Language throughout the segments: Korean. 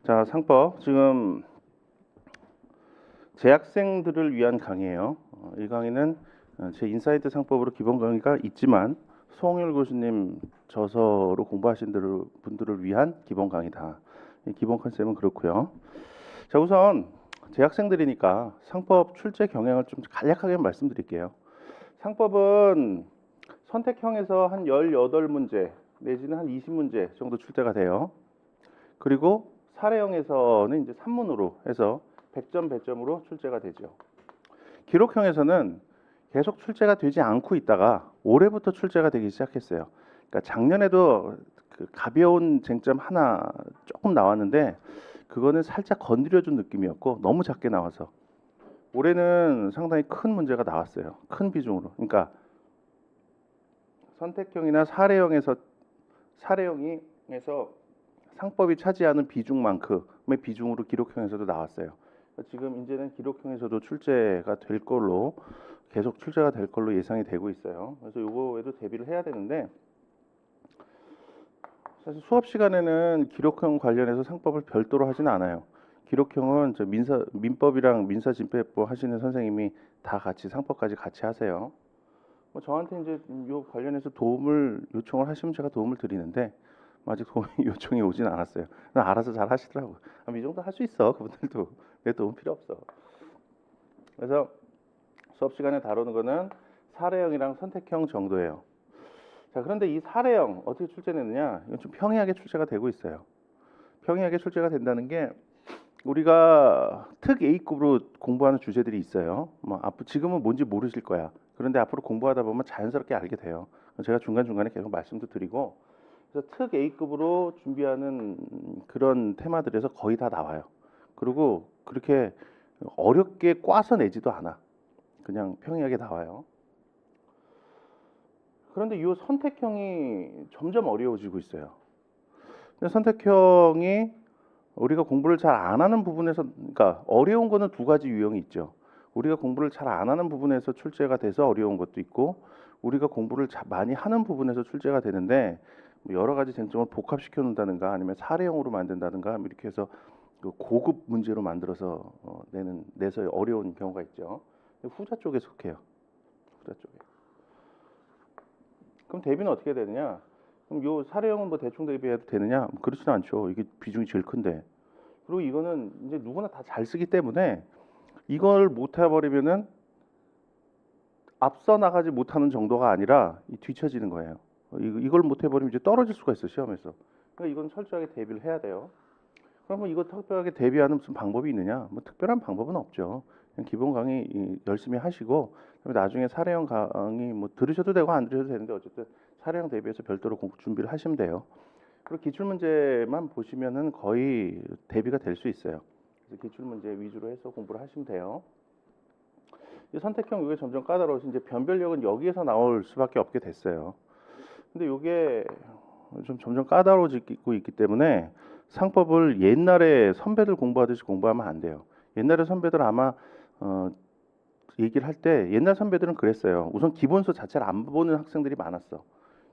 자, 상법 지금 재학생들을 위한 강의예요. 이 강의는 제 인사이트 상법으로 기본 강의가 있지만 송일 교수님 저서로 공부하신 분들을 위한 기본 강의다. 이 기본 컨셉은 그렇고요. 자, 우선 재학생들이니까 상법 출제 경향을 좀 간략하게 말씀드릴게요. 상법은 선택형에서 한 18문제 내지는 한 20문제 정도 출제가 돼요. 그리고 사례형에서는 이제 산문으로 해서 100점, 100점으로 출제가 되죠. 기록형에서는 계속 출제가 되지 않고 있다가 올해부터 출제가 되기 시작했어요. 그러니까 작년에도 그 가벼운 쟁점 하나 조금 나왔는데 그거는 살짝 건드려준 느낌이었고 너무 작게 나와서 올해는 상당히 큰 문제가 나왔어요. 큰 비중으로. 그러니까 선택형이나 사례형에서 상법이 차지하는 비중만큼의 비중으로 기록형에서도 나왔어요. 지금 이제는 기록형에서도 출제가 될 걸로 계속 출제가 될 걸로 예상이 되고 있어요. 그래서 요거에도 대비를 해야 되는데 사실 수업 시간에는 기록형 관련해서 상법을 별도로 하지는 않아요. 기록형은 저 민법이랑 민사집행법 하시는 선생님이 다 같이 상법까지 같이 하세요. 저한테 이제 요 관련해서 도움을 요청을 하시면 제가 도움을 드리는데 아직 도움 요청이 오진 않았어요. 알아서 잘 하시더라고. 이 정도 할 수 있어. 그분들도 내 도움 필요 없어. 그래서 수업 시간에 다루는 거는 사례형이랑 선택형 정도예요. 자, 그런데 이 사례형 어떻게 출제되느냐? 이건 좀 평이하게 출제가 되고 있어요. 평이하게 출제가 된다는 게 우리가 특 A급으로 공부하는 주제들이 있어요. 앞으로 지금은 뭔지 모르실 거야. 그런데 앞으로 공부하다 보면 자연스럽게 알게 돼요. 제가 중간중간에 계속 말씀도 드리고 그래서 특 A급으로 준비하는 그런 테마들에서 거의 다 나와요. 그리고 그렇게 어렵게 꽈서 내지도 않아. 그냥 평이하게 나와요. 그런데 이 선택형이 점점 어려워지고 있어요. 근데 선택형이 우리가 공부를 잘 안 하는 부분에서, 그러니까 어려운 거는 두 가지 유형이 있죠. 우리가 공부를 잘 안 하는 부분에서 출제가 돼서 어려운 것도 있고, 우리가 공부를 많이 하는 부분에서 출제가 되는데, 여러 가지 쟁점을 복합시켜 놓는다든가, 아니면 사례형으로 만든다든가, 이렇게 해서 그 고급 문제로 만들어서 내서 어려운 경우가 있죠. 후자 쪽에 속해요. 후자 쪽에. 그럼 대비는 어떻게 되느냐? 그럼 요 사례형은 뭐 대충 대비해도 되느냐? 그렇지는 않죠. 이게 비중이 제일 큰데. 그리고 이거는 이제 누구나 다 잘 쓰기 때문에 이걸 못 해버리면은 앞서 나가지 못하는 정도가 아니라 뒤처지는 거예요. 이걸 못 해버리면 이제 떨어질 수가 있어 시험에서. 그러니까 이건 철저하게 대비를 해야 돼요. 그러면 이거 특별하게 대비하는 무슨 방법이 있느냐? 뭐 특별한 방법은 없죠. 그냥 기본 강의 열심히 하시고 나중에 사례형 강의 뭐 들으셔도 되고 안 들으셔도 되는데 어쨌든 사례형 대비해서 별도로 준비를 하시면 돼요. 그리고 기출 문제만 보시면은 거의 대비가 될 수 있어요. 그래서 기출 문제 위주로 해서 공부를 하시면 돼요. 이 선택형 이게 점점 까다로워서 이제 변별력은 여기에서 나올 수밖에 없게 됐어요. 근데 이게 좀 점점 까다로워지고 있기 때문에 상법을 옛날에 선배들 공부하듯이 공부하면 안 돼요. 옛날에 선배들 아마 얘기를 할 때 옛날 선배들은 그랬어요. 우선 기본서 자체를 안 보는 학생들이 많았어.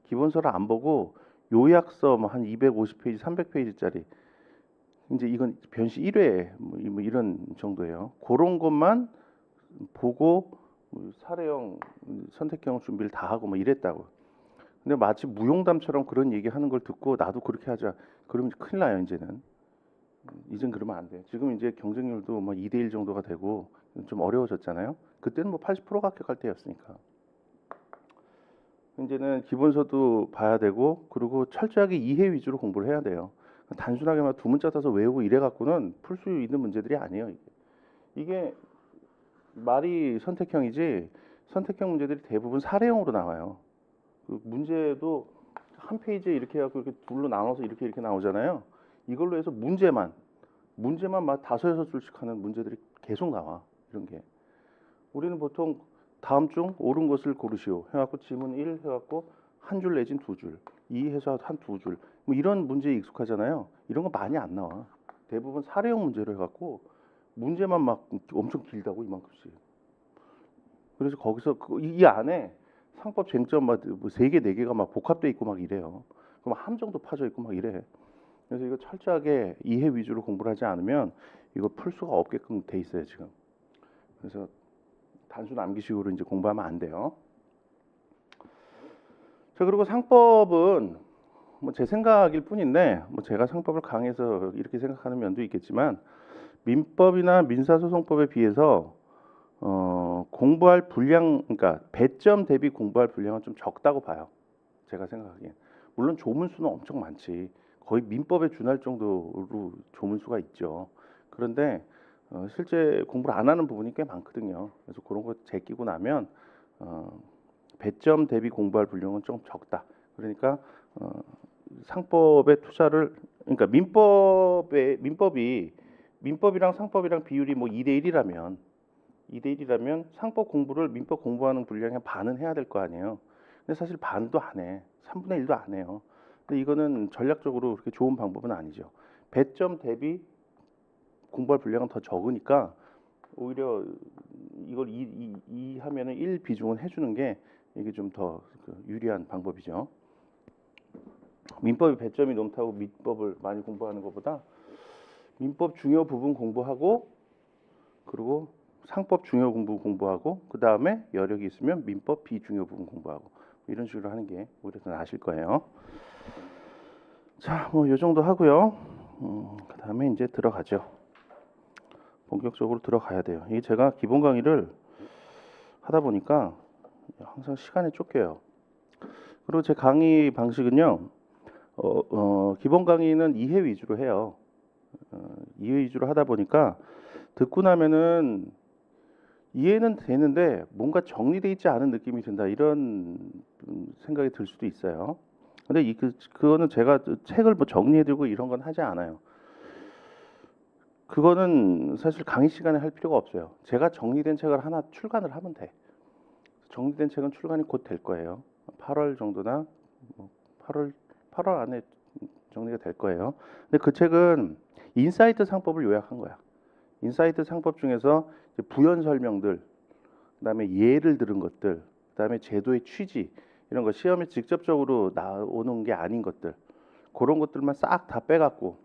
기본서를 안 보고 요약서 뭐 한 250페이지, 300페이지짜리 이제 이건 변시 1회 뭐 이런 정도예요. 그런 것만 보고 사례형, 선택형 준비를 다 하고 뭐 이랬다고. 근데 마치 무용담처럼 그런 얘기하는 걸 듣고 나도 그렇게 하자. 그러면 큰일 나요 이제는. 이젠 그러면 안 돼. 지금 이제 경쟁률도 뭐 2대1 정도가 되고 좀 어려워졌잖아요. 그때는 뭐 80%가 합격할 때였으니까. 이제는 기본서도 봐야 되고 그리고 철저하게 이해 위주로 공부를 해야 돼요. 단순하게 막 두 문자 따서 외우고 이래 갖고는 풀 수 있는 문제들이 아니에요. 이게 말이 선택형이지 선택형 문제들이 대부분 사례형으로 나와요. 그 문제도 한 페이지에 이렇게 해갖고 이렇게 둘로 나눠서 이렇게 나오잖아요. 이걸로 해서 문제만 막 다섯 줄씩 하는 문제들이 계속 나와. 이런 게. 우리는 보통 다음 중 옳은 것을 고르시오 해갖고 지문 1 해갖고 한 줄 내진 두 줄, 2 해서 한 두 줄, 뭐 이런 문제에 익숙하잖아요. 이런 거 많이 안 나와. 대부분 사례형 문제로 해갖고 문제만 막 엄청 길다고 이만큼씩. 그래서 거기서 이 안에 상법 쟁점 막뭐 세 개, 네 개가 막 복합돼 있고 막 이래요. 그럼 함정도 파져 있고 막 이래. 그래서 이거 철저하게 이해 위주로 공부를 하지 않으면 이거 풀 수가 없게끔 돼 있어요 지금. 그래서 단순 암기식으로 이제 공부하면 안 돼요. 자, 그리고 상법은 뭐 제 생각일 뿐인데 뭐 제가 상법을 강해서 이렇게 생각하는 면도 있겠지만 민법이나 민사소송법에 비해서 공부할 분량, 그러니까 배점 대비 공부할 분량은 좀 적다고 봐요. 제가 생각하기엔. 물론 조문수는 엄청 많지. 거의 민법에 준할 정도로 조문수가 있죠. 그런데 실제 공부를 안 하는 부분이 꽤 많거든요. 그래서 그런 거 제끼고 나면 배점 대비 공부할 분량은 좀 적다. 그러니까 상법의 투자를, 그러니까 민법이랑 상법이랑 비율이 뭐 2대 1이라면 상법 공부를 민법 공부하는 분량의 반은 해야 될 거 아니에요. 근데 사실 반도 안 해. 3분의 1도 안 해요. 근데 이거는 전략적으로 그렇게 좋은 방법은 아니죠. 배점 대비 공부할 분량은 더 적으니까 오히려 이걸 2 하면은 1 비중은 해주는 게 이게 좀 더 유리한 방법이죠. 민법이 배점이 높다고 민법을 많이 공부하는 것보다 민법 중요 부분 공부하고 그리고 상법 중요 부분 공부하고 그 다음에 여력이 있으면 민법 비중요 부분 공부하고 이런 식으로 하는 게 오히려 더 나으실 거예요. 자, 뭐 이 정도 하고요. 그 다음에 이제 들어가죠. 본격적으로 들어가야 돼요. 이게 제가 기본 강의를 하다 보니까 항상 시간에 쫓겨요. 그리고 제 강의 방식은요. 기본 강의는 이해 위주로 해요. 이해 위주로 하다 보니까 듣고 나면은 이해는 되는데 뭔가 정리되어 있지 않은 느낌이 든다 이런 생각이 들 수도 있어요. 근데 그거는 제가 책을 뭐 정리해두고 이런 건 하지 않아요. 그거는 사실 강의 시간에 할 필요가 없어요. 제가 정리된 책을 하나 출간을 하면 돼. 정리된 책은 출간이 곧 될 거예요. 8월 정도나 8월 안에 정리가 될 거예요. 근데 그 책은 인사이트 상법을 요약한 거야. 인사이트 상법 중에서 부연 설명들, 그다음에 예를 들은 것들, 그다음에 제도의 취지 이런 거 시험에 직접적으로 나오는 게 아닌 것들 그런 것들만 싹 다 빼갖고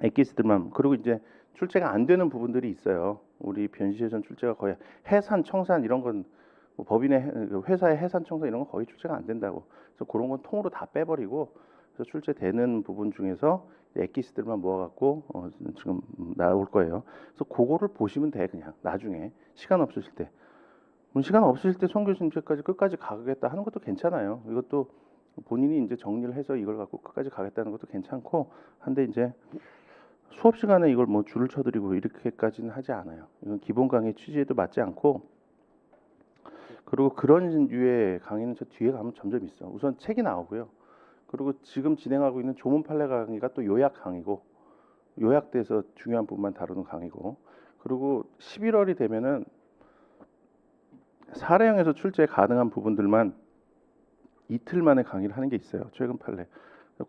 엑기스들만 그리고 이제 출제가 안 되는 부분들이 있어요. 우리 변시재전 출제가 거의 해산, 청산 이런 건뭐 법인의 회사의 해산, 청산 이런 건 거의 출제가 안 된다고. 그래서 그런 건 통으로 다 빼버리고 그래서 출제되는 부분 중에서 엑기스들만 모아갖고 지금 나올 거예요. 그래서 그거를 보시면 돼 그냥 나중에 시간 없으실 때. 시간 없으실 때 송 교수님 책까지 끝까지 가겠다 하는 것도 괜찮아요. 이것도 본인이 이제 정리를 해서 이걸 갖고 끝까지 가겠다는 것도 괜찮고 한데 이제 수업 시간에 이걸 뭐 줄을 쳐드리고 이렇게까지는 하지 않아요. 이건 기본 강의 취지에도 맞지 않고 그리고 그런 류의 강의는 저 뒤에 가면 점점 있어. 우선 책이 나오고요. 그리고 지금 진행하고 있는 조문 판례 강의가 또 요약 강의고 요약돼서 중요한 부분만 다루는 강의고 그리고 11월이 되면은 사례형에서 출제 가능한 부분들만 이틀 만에 강의를 하는 게 있어요. 최근 판례.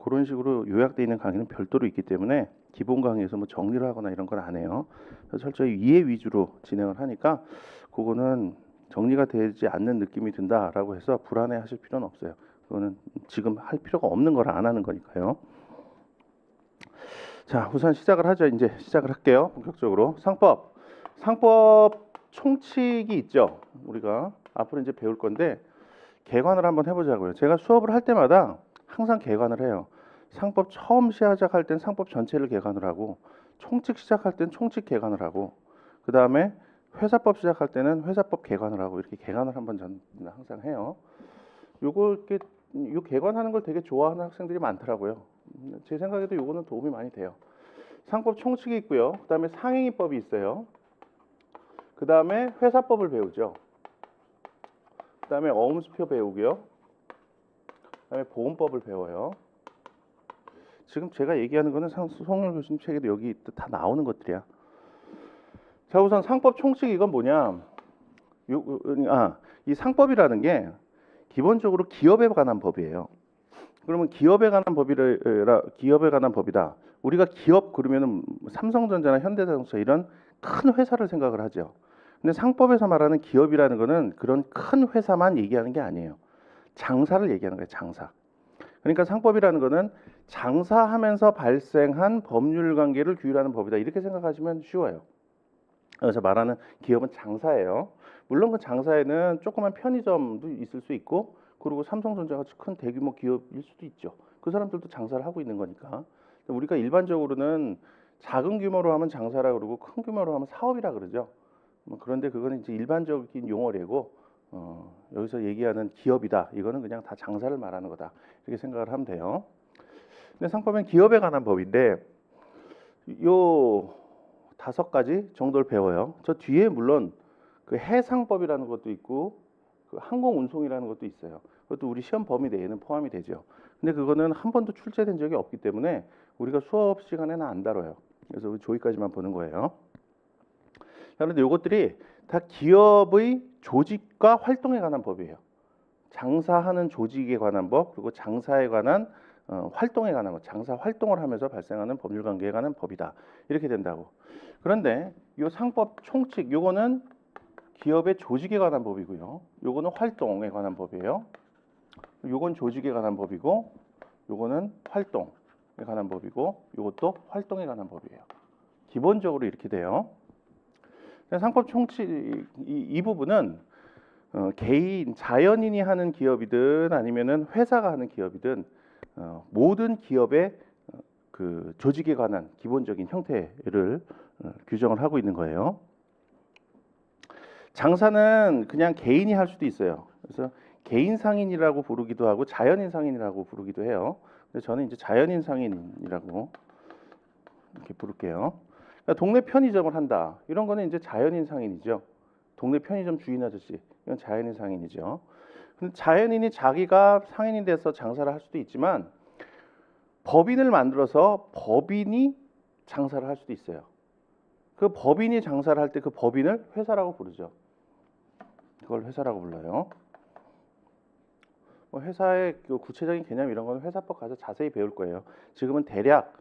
그런 식으로 요약되어 있는 강의는 별도로 있기 때문에 기본 강의에서 뭐 정리를 하거나 이런 건 안 해요. 그래서 철저히 이해 위주로 진행을 하니까 그거는 정리가 되지 않는 느낌이 든다라고 해서 불안해하실 필요는 없어요. 그거는 지금 할 필요가 없는 거라 안 하는 거니까요. 자, 우선 시작을 하죠. 이제 시작을 할게요. 본격적으로 상법 총칙이 있죠. 우리가 앞으로 이제 배울 건데 개관을 한번 해보자고요. 제가 수업을 할 때마다 항상 개관을 해요. 상법 처음 시작할 땐 상법 전체를 개관을 하고 총칙 시작할 땐 총칙 개관을 하고 그 다음에 회사법 시작할 때는 회사법 개관을 하고 이렇게 개관을 한번 전 항상 해요. 요거 이렇게 요 개관하는 걸 되게 좋아하는 학생들이 많더라고요. 제 생각에도 요거는 도움이 많이 돼요. 상법 총칙이 있고요. 그다음에 상행위법이 있어요. 그다음에 회사법을 배우죠. 그다음에 어음수표 배우고요. 그다음에 보험법을 배워요. 지금 제가 얘기하는 거는 송열 교수님 책에도 여기 다 나오는 것들이야. 자, 우선 상법 총칙 이건 뭐냐? 이 상법이라는 게 기본적으로 기업에 관한 법이에요. 그러면 기업에 관한 법이다. 우리가 기업 그러면은 삼성전자나 현대자동차 이런 큰 회사를 생각을 하죠. 근데 상법에서 말하는 기업이라는 거는 그런 큰 회사만 얘기하는 게 아니에요. 장사를 얘기하는 거예요. 장사. 그러니까 상법이라는 거는 장사하면서 발생한 법률 관계를 규율하는 법이다. 이렇게 생각하시면 쉬워요. 그래서 말하는 기업은 장사예요. 물론 그 장사에는 조그만 편의점도 있을 수 있고, 그리고 삼성전자 같이 큰 대규모 기업일 수도 있죠. 그 사람들도 장사를 하고 있는 거니까. 우리가 일반적으로는 작은 규모로 하면 장사라 그러고 큰 규모로 하면 사업이라 그러죠. 그런데 그거는 이제 일반적인 용어래고, 여기서 얘기하는 기업이다. 이거는 그냥 다 장사를 말하는 거다. 이렇게 생각을 하면 돼요. 근데 상법은 기업에 관한 법인데 요 5가지 정도를 배워요. 저 뒤에 물론 그 해상법이라는 것도 있고 그 항공운송이라는 것도 있어요. 그것도 우리 시험 범위 내에는 포함이 되죠. 근데 그거는 한 번도 출제된 적이 없기 때문에 우리가 수업 시간에는 안 다뤄요. 그래서 우리 조기까지만 보는 거예요. 그런데 이것들이 다 기업의 조직과 활동에 관한 법이에요. 장사하는 조직에 관한 법, 그리고 장사에 관한 활동에 관한 법, 장사 활동을 하면서 발생하는 법률 관계에 관한 법이다. 이렇게 된다고. 그런데 이 상법 총칙, 요거는 기업의 조직에 관한 법이고요. 요거는 활동에 관한 법이에요. 요건 조직에 관한 법이고, 요거는 활동에 관한 법이고, 요것도 활동에 관한 법이에요. 기본적으로 이렇게 돼요. 상법 총칙 이 부분은 개인, 자연인이 하는 기업이든 아니면은 회사가 하는 기업이든 모든 기업의 그 조직에 관한 기본적인 형태를 규정을 하고 있는 거예요. 장사는 그냥 개인이 할 수도 있어요. 그래서 개인 상인이라고 부르기도 하고 자연인 상인이라고 부르기도 해요. 근데 저는 이제 자연인 상인이라고 이렇게 부를게요. 그러니까 동네 편의점을 한다. 이런 거는 이제 자연인 상인이죠. 동네 편의점 주인 아저씨. 이건 자연인 상인이죠. 근데 자연인이 자기가 상인이 돼서 장사를 할 수도 있지만 법인을 만들어서 법인이 장사를 할 수도 있어요. 그 법인이 장사를 할 때 그 법인을 회사라고 부르죠. 그걸 회사라고 불러요. 회사의 그 구체적인 개념 이런 거는 회사법 가서 자세히 배울 거예요. 지금은 대략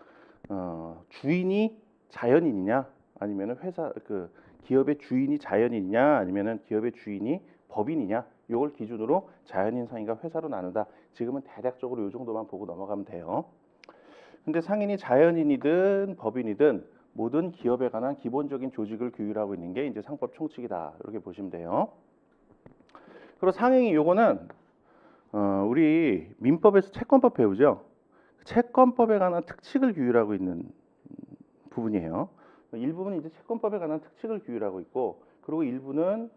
주인이 자연인이냐 아니면은 회사 그 기업의 주인이 자연인이냐 아니면은 기업의 주인이 법인이냐 이걸 기준으로 자연인 상인과 회사로 나누다. 지금은 대략적으로 이 정도만 보고 넘어가면 돼요. 근데 상인이 자연인이든 법인이든 모든 기업에 관한 기본적인 조직을 규율하고 있는 게 이제 상법 총칙이다. 이렇게 보시면 돼요. 그리고 상행위 요거는 우리 민법에서 채권법 배우죠. 채권법에 관한 특칙을 규율하고 있는 부분이에요. 일부는 이제 채권법에 관한 특칙을 규율하고 있고, 그리고 일부는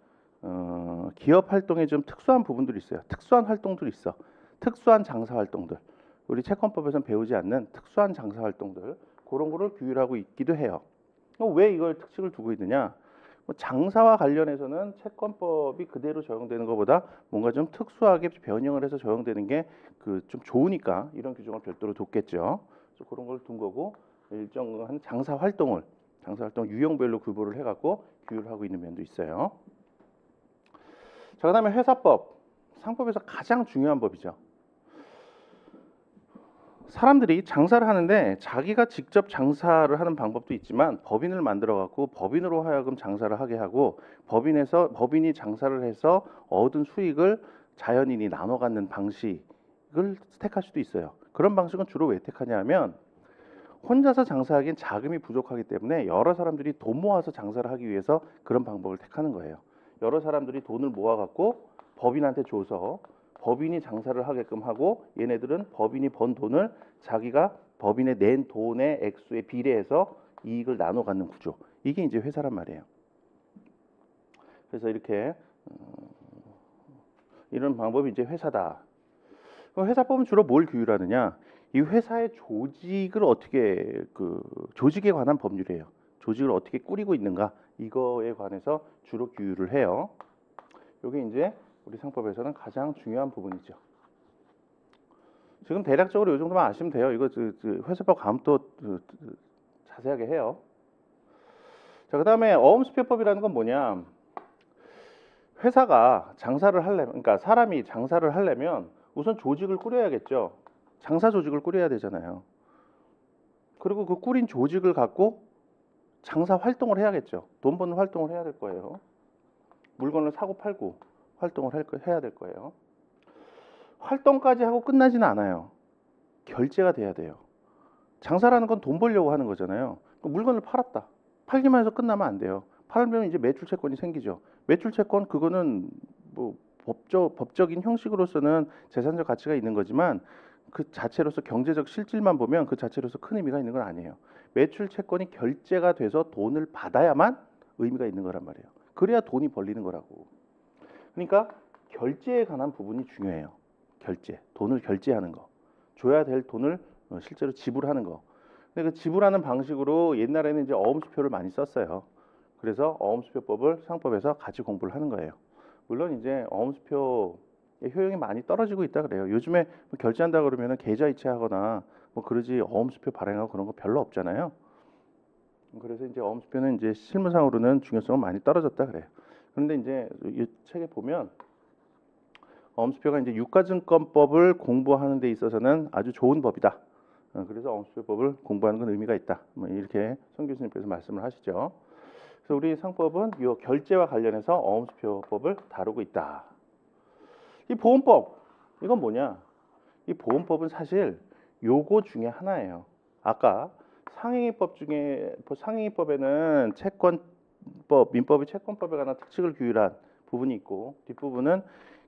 기업 활동에 좀 특수한 부분들이 있어요. 특수한 활동들이 있어. 특수한 장사 활동들. 우리 채권법에서는 배우지 않는 특수한 장사 활동들 그런 거를 규율하고 있기도 해요. 왜 이걸 특칙을 두고 있느냐? 장사와 관련해서는 채권법이 그대로 적용되는 것보다 뭔가 좀 특수하게 변형을 해서 적용되는 게 그 좀 좋으니까 이런 규정을 별도로 뒀겠죠. 그래서 그런 걸 둔 거고 일정한 장사 활동 유형별로 구분을 해갖고 규율하고 있는 면도 있어요. 자, 그다음에 회사법, 상법에서 가장 중요한 법이죠. 사람들이 장사를 하는데 자기가 직접 장사를 하는 방법도 있지만 법인을 만들어 갖고 법인으로 하여금 장사를 하게 하고 법인이 장사를 해서 얻은 수익을 자연인이 나눠 갖는 방식을 택할 수도 있어요. 그런 방식은 주로 왜 택하냐 하면 혼자서 장사하기엔 자금이 부족하기 때문에 여러 사람들이 돈 모아서 장사를 하기 위해서 그런 방법을 택하는 거예요. 여러 사람들이 돈을 모아 갖고 법인한테 줘서 법인이 장사를 하게끔 하고 얘네들은 법인이 번 돈을 자기가 법인에 낸 돈의 액수에 비례해서 이익을 나눠 갖는 구조. 이게 이제 회사란 말이에요. 그래서 이렇게 이런 방법이 이제 회사다. 그럼 회사법은 주로 뭘 규율하느냐? 이 회사의 조직을 어떻게 조직에 관한 법률이에요. 조직을 어떻게 꾸리고 있는가? 이거에 관해서 주로 규율을 해요. 이게 이제 우리 상법에서는 가장 중요한 부분이죠. 지금 대략적으로 이 정도만 아시면 돼요. 이거 회사법 가면 또 자세하게 해요. 자, 그다음에 어음수표법이라는 건 뭐냐? 회사가 장사를 하려면, 그러니까 사람이 장사를 하려면 우선 조직을 꾸려야겠죠. 장사 조직을 꾸려야 되잖아요. 그리고 그 꾸린 조직을 갖고 장사 활동을 해야겠죠. 돈 버는 활동을 해야 될 거예요. 물건을 사고 팔고 활동을 해야 될 거예요. 활동까지 하고 끝나지는 않아요. 결제가 돼야 돼요. 장사라는 건 돈 벌려고 하는 거잖아요. 물건을 팔았다. 팔기만 해서 끝나면 안 돼요. 팔면 이제 매출 채권이 생기죠. 매출 채권 그거는 뭐 법적인 형식으로서는 재산적 가치가 있는 거지만 그 자체로서 경제적 실질만 보면 그 자체로서 큰 의미가 있는 건 아니에요. 매출 채권이 결제가 돼서 돈을 받아야만 의미가 있는 거란 말이에요. 그래야 돈이 벌리는 거라고. 그러니까 결제에 관한 부분이 중요해요. 결제, 돈을 결제하는 거, 줘야 될 돈을 실제로 지불하는 거. 근데 그 지불하는 방식으로 옛날에는 이제 어음수표를 많이 썼어요. 그래서 어음수표법을 상법에서 같이 공부를 하는 거예요. 물론 이제 어음수표의 효용이 많이 떨어지고 있다 그래요. 요즘에 뭐 결제한다 그러면은 계좌이체하거나 뭐 그러지 어음수표 발행하고 그런 거 별로 없잖아요. 그래서 이제 어음수표는 이제 실무상으로는 중요성은 많이 떨어졌다 그래요. 그런데 이제 이 책에 보면 어음수표가 이제 유가증권법을 공부하는 데 있어서는 아주 좋은 법이다. 그래서 어음수표법을 공부하는 건 의미가 있다. 뭐 이렇게 송 교수님께서 말씀을 하시죠. 그래서 우리 상법은 이 결제와 관련해서 어음수표법을 다루고 있다. 이 보험법 이건 뭐냐? 이 보험법은 사실 요거 중에 하나예요. 아까 상행위법 중에 상행위법에는 채권법, 민법의 채권법에 관한 특칙을 규율한 부분이 있고 뒷부분은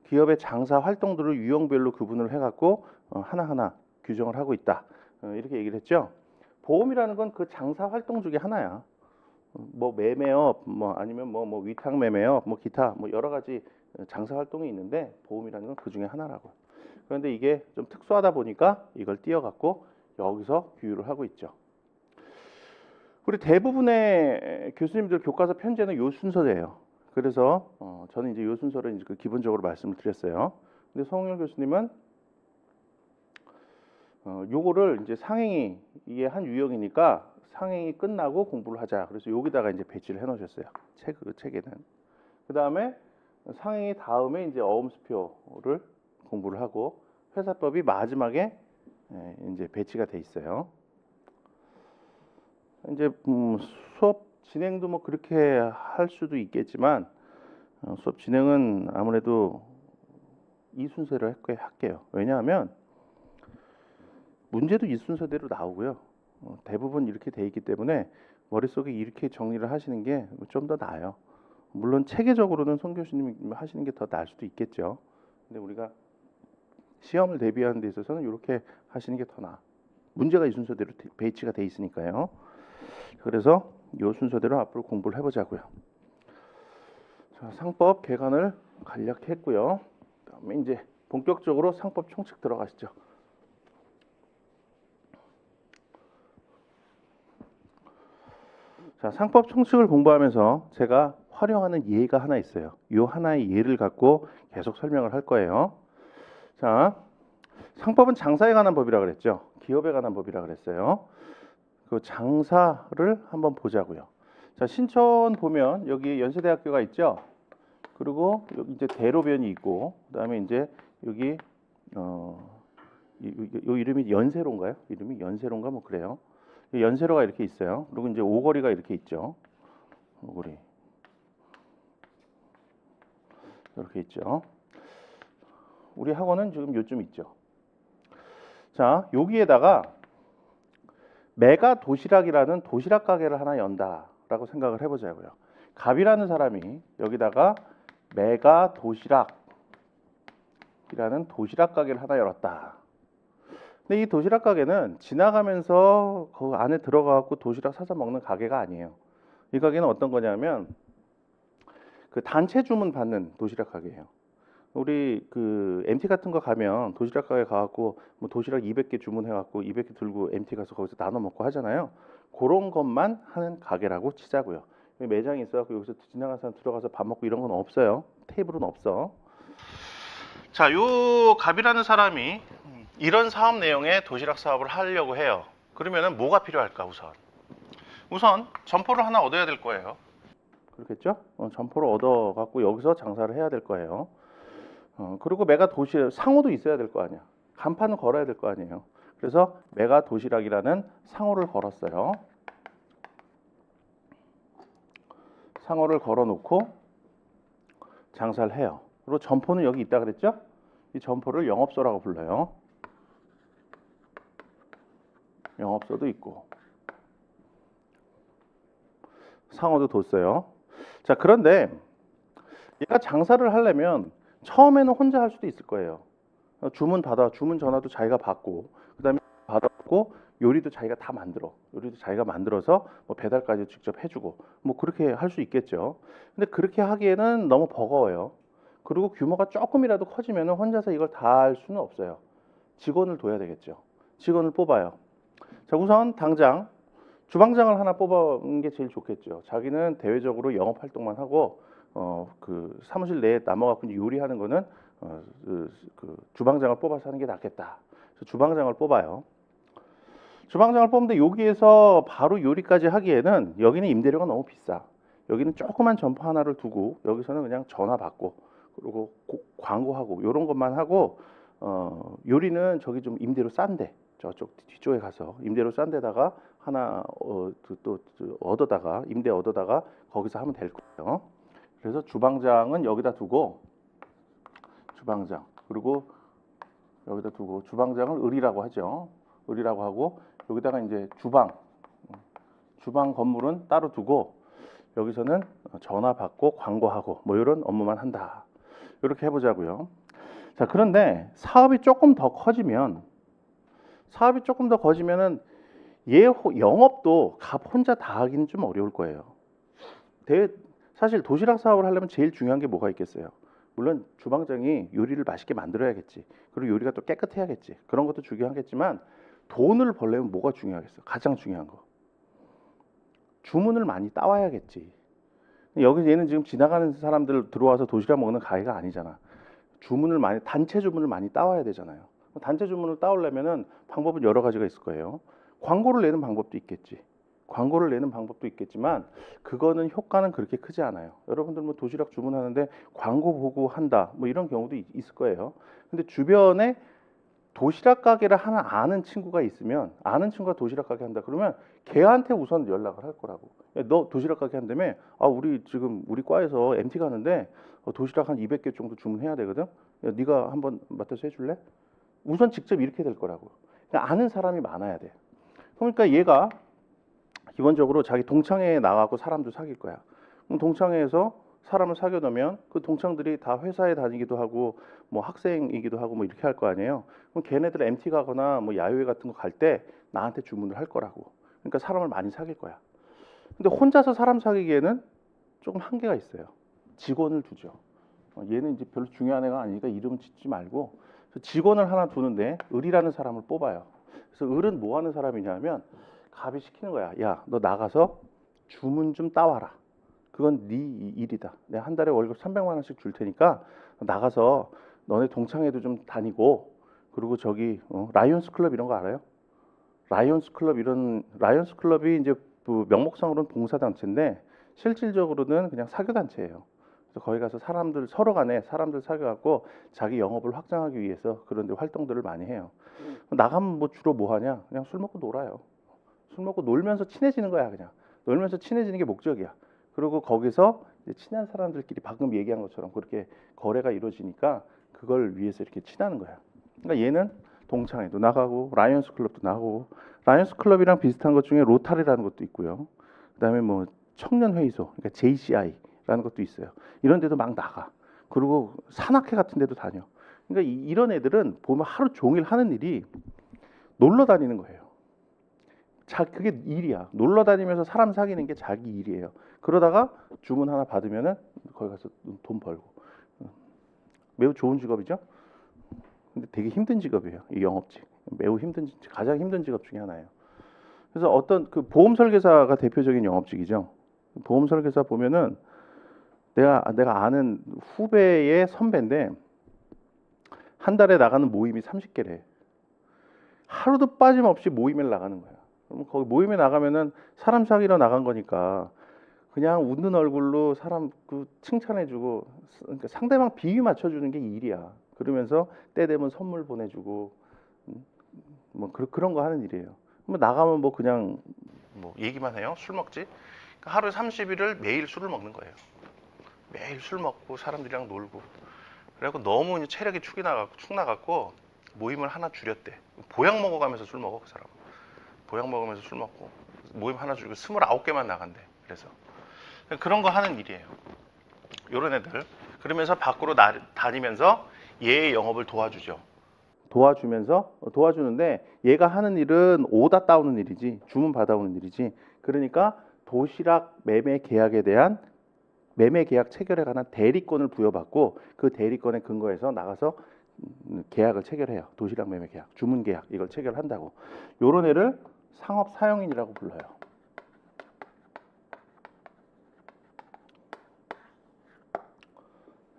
기업의 장사 활동들을 유형별로 구분을 해갖고 하나하나 규정을 하고 있다. 이렇게 얘기를 했죠. 보험이라는 건 그 장사 활동 중에 하나야. 뭐 매매업, 뭐 아니면 뭐 위탁 매매업, 뭐 기타 뭐 여러 가지 장사 활동이 있는데 보험이라는 건 그 중에 하나라고. 그런데 이게 좀 특수하다 보니까 이걸 띄어갖고 여기서 규율을 하고 있죠. 우리 대부분의 교수님들 교과서 편제는 요 순서예요. 그래서 저는 이제 요 순서를 이제 기본적으로 말씀을 드렸어요. 근데 송영일 교수님은 요거를 이제 상행위 이게 한 유형이니까 상행위 끝나고 공부를 하자. 그래서 여기다가 이제 배치를 해놓으셨어요. 책에는. 그 다음에 상행위 다음에 이제 어음수표를 공부를 하고 회사법이 마지막에 이제 배치가 돼 있어요. 이제 수업 진행도 뭐 그렇게 할 수도 있겠지만 수업 진행은 아무래도 이 순서로 할게요. 왜냐하면 문제도 이 순서대로 나오고요. 대부분 이렇게 돼 있기 때문에 머릿속에 이렇게 정리를 하시는 게 좀 더 나아요. 물론 체계적으로는 송 교수님이 하시는 게 더 나을 수도 있겠죠. 근데 우리가 시험을 대비하는 데 있어서는 이렇게 하시는 게 더 나아. 문제가 이 순서대로 배치가 돼 있으니까요. 그래서 이 순서대로 앞으로 공부를 해보자고요. 자, 상법 개관을 간략했고요. 그다음에 이제 본격적으로 상법 총칙 들어가시죠. 자, 상법 총칙을 공부하면서 제가 활용하는 예가 하나 있어요. 이 하나의 예를 갖고 계속 설명을 할 거예요. 자, 상법은 장사에 관한 법이라 그랬죠. 기업에 관한 법이라 그랬어요. 그 장사를 한번 보자고요. 자, 신촌 보면 여기 연세대학교가 있죠. 그리고 여기 이제 대로변이 있고, 그다음에 이제 여기 요 이름이 연세로인가요? 이름이 연세로인가 뭐 그래요. 연세로가 이렇게 있어요. 그리고 이제 오거리가 이렇게 있죠. 오거리 이렇게 있죠. 우리 학원은 지금 요쯤 있죠. 자, 여기에다가 메가 도시락이라는 도시락 가게를 하나 연다라고 생각을 해보자고요. 갑이라는 사람이 여기다가 메가 도시락이라는 도시락 가게를 하나 열었다. 근데 이 도시락 가게는 지나가면서 그 안에 들어가갖고 도시락 사서 먹는 가게가 아니에요. 이 가게는 어떤 거냐면 그 단체 주문 받는 도시락 가게예요. 우리 그 MT 같은 거 가면 도시락 가게 가갖고 뭐 도시락 200개 주문해갖고 200개 들고 MT 가서 거기서 나눠 먹고 하잖아요. 그런 것만 하는 가게라고 치자고요. 매장이 있어갖고 여기서 지나가는 사람 들어가서 밥 먹고 이런 건 없어요. 테이블은 없어. 자, 요 갑이라는 사람이 이런 사업 내용의 도시락 사업을 하려고 해요. 그러면은 뭐가 필요할까 우선 점포를 하나 얻어야 될 거예요. 그렇겠죠? 점포를 얻어갖고 여기서 장사를 해야 될 거예요. 그리고 메가 도시락 상호도 있어야 될 거 아니야. 간판을 걸어야 될 거 아니에요. 그래서 메가 도시락이라는 상호를 걸었어요. 상호를 걸어놓고 장사를 해요. 그리고 점포는 여기 있다 그랬죠? 이 점포를 영업소라고 불러요. 영업소도 있고 상호도 뒀어요. 자, 그런데 얘가 장사를 하려면 처음에는 혼자 할 수도 있을 거예요. 주문 전화도 자기가 받고, 그다음에 받았고, 요리도 자기가 다 만들어. 요리도 자기가 만들어서 뭐 배달까지 직접 해주고, 뭐 그렇게 할 수 있겠죠. 근데 그렇게 하기에는 너무 버거워요. 그리고 규모가 조금이라도 커지면 혼자서 이걸 다 할 수는 없어요. 직원을 둬야 되겠죠. 직원을 뽑아요. 자, 우선 당장 주방장을 하나 뽑아는 게 제일 좋겠죠. 자기는 대외적으로 영업 활동만 하고 그 사무실 내에 남아갖고 요리하는 거는 그 주방장을 뽑아서 하는 게 낫겠다. 그래서 주방장을 뽑아요. 주방장을 뽑는데 여기에서 바로 요리까지 하기에는 여기는 임대료가 너무 비싸. 여기는 조그만 점포 하나를 두고 여기서는 그냥 전화 받고 그리고 광고하고 이런 것만 하고 요리는 저기 좀 임대료 싼데 저쪽 뒤쪽에 가서 임대료 싼 데다가 하나 또 얻어다가 임대 얻어다가 거기서 하면 될 거예요. 그래서 주방장은 여기다 두고 주방장 그리고 여기다 두고 주방장을 을이라고 하죠. 을이라고 하고 여기다가 이제 주방 건물은 따로 두고 여기서는 전화 받고 광고하고 뭐 이런 업무만 한다. 이렇게 해보자고요. 자, 그런데 사업이 조금 더 커지면은 얘 영업도 갑 혼자 다 하기는 좀 어려울 거예요. 사실 도시락 사업을 하려면 제일 중요한 게 뭐가 있겠어요? 물론 주방장이 요리를 맛있게 만들어야겠지. 그리고 요리가 또 깨끗해야겠지. 그런 것도 중요하겠지만 돈을 벌려면 뭐가 중요하겠어? 가장 중요한 거. 주문을 많이 따와야겠지. 여기 얘는 지금 지나가는 사람들 들어와서 도시락 먹는 가게가 아니잖아. 단체 주문을 많이 따와야 되잖아요. 단체 주문을 따오려면은 방법은 여러 가지가 있을 거예요. 광고를 내는 방법도 있겠지. 광고를 내는 방법도 있겠지만 그거는 효과는 그렇게 크지 않아요. 여러분들 뭐 도시락 주문하는데 광고 보고 한다 뭐 이런 경우도 있을 거예요. 근데 주변에 도시락 가게를 하나 아는 친구가 있으면 아는 친구가 도시락 가게 한다 그러면 걔한테 우선 연락을 할 거라고. 야, 너 도시락 가게 한다며? 아, 우리 지금 우리 과에서 MT 가는데 도시락 한 200개 정도 주문해야 되거든. 야, 네가 한번 맡아서 해줄래? 우선 직접 이렇게 될 거라고. 그러니까 아는 사람이 많아야 돼. 그러니까 얘가 기본적으로 자기 동창회에 나가고 사람도 사귈 거야. 그럼 동창회에서 사람을 사귀어 놓으면 그 동창들이 다 회사에 다니기도 하고 뭐 학생이기도 하고 뭐 이렇게 할 거 아니에요. 그럼 걔네들 MT 가거나 뭐 야유회 같은 거 갈 때 나한테 주문을 할 거라고. 그러니까 사람을 많이 사귈 거야. 근데 혼자서 사람 사귀기에는 조금 한계가 있어요. 직원을 두죠. 얘는 이제 별로 중요한 애가 아니니까 이름 짓지 말고 직원을 하나 두는데 을이라는 사람을 뽑아요. 그래서 을은 뭐 하는 사람이냐면 갑이 시키는 거야. 야, 너 나가서 주문 좀 따와라. 그건 네 일이다. 내가 한 달에 월급 300만 원씩 줄 테니까 나가서 너네 동창회도 좀 다니고 그리고 저기 라이온스 클럽 이런 거 알아요? 라이온스 클럽이 이제 그 명목상으로는 봉사단체인데 실질적으로는 그냥 사교단체예요. 그래서 거기 가서 서로 간에 사람들 사귀어갖고 자기 영업을 확장하기 위해서 그런 데 활동들을 많이 해요. 나가면 뭐 주로 뭐 하냐? 그냥 술 먹고 놀아요. 술 먹고 놀면서 친해지는 거야, 그냥. 놀면서 친해지는 게 목적이야. 그리고 거기서 이제 친한 사람들끼리 방금 얘기한 것처럼 그렇게 거래가 이루어지니까 그걸 위해서 이렇게 친하는 거야. 그러니까 얘는 동창회도 나가고 라이언스 클럽도 나가고 라이언스 클럽이랑 비슷한 것 중에 로타리라는 것도 있고요. 그다음에 뭐 청년 회의소, 그러니까 JCI라는 것도 있어요. 이런 데도 막 나가. 그리고 산악회 같은 데도 다녀. 그러니까 이런 애들은 보면 하루 종일 하는 일이 놀러 다니는 거예요. 그게 일이야. 놀러 다니면서 사람 사귀는 게 자기 일이에요. 그러다가 주문 하나 받으면은 거기 가서 돈 벌고. 매우 좋은 직업이죠. 근데 되게 힘든 직업이에요. 이 영업직. 가장 힘든 직업 중에 하나예요. 그래서 어떤 그 보험 설계사가 대표적인 영업직이죠. 보험 설계사 보면은 내가 아는 후배의 선배인데 한 달에 나가는 모임이 30개래. 하루도 빠짐없이 모임에 나가는 거야. 그럼 거기 모임에 나가면은 사람 사귀러 나간 거니까 그냥 웃는 얼굴로 사람 그 칭찬해주고 그러니까 상대방 비위 맞춰주는 게 일이야. 그러면서 때 되면 선물 보내주고 뭐 그런 거 하는 일이에요. 뭐 나가면 뭐 그냥 뭐 얘기만 해요. 술 먹지. 그러니까 하루 30일을 매일 술을 먹는 거예요. 매일 술 먹고 사람들이랑 놀고. 그래갖고 너무 체력이 축 나갔고 모임을 하나 줄였대. 보약 먹어가면서 술 먹어 그 사람. 보약 먹으면서 술 먹고 모임 하나 주고 29개만 나간대. 그래서 그런 거 하는 일이에요. 요런 애들. 그러면서 밖으로 다니면서 얘의 영업을 도와주죠. 도와주는데 얘가 하는 일은 오다 따오는 일이지 주문 받아오는 일이지. 그러니까 도시락 매매 계약에 대한 매매 계약 체결에 관한 대리권을 부여받고 그 대리권에 근거해서 나가서 계약을 체결해요. 도시락 매매 계약, 주문 계약 이걸 체결한다고. 요런 애를 상업 사용인이라고 불러요.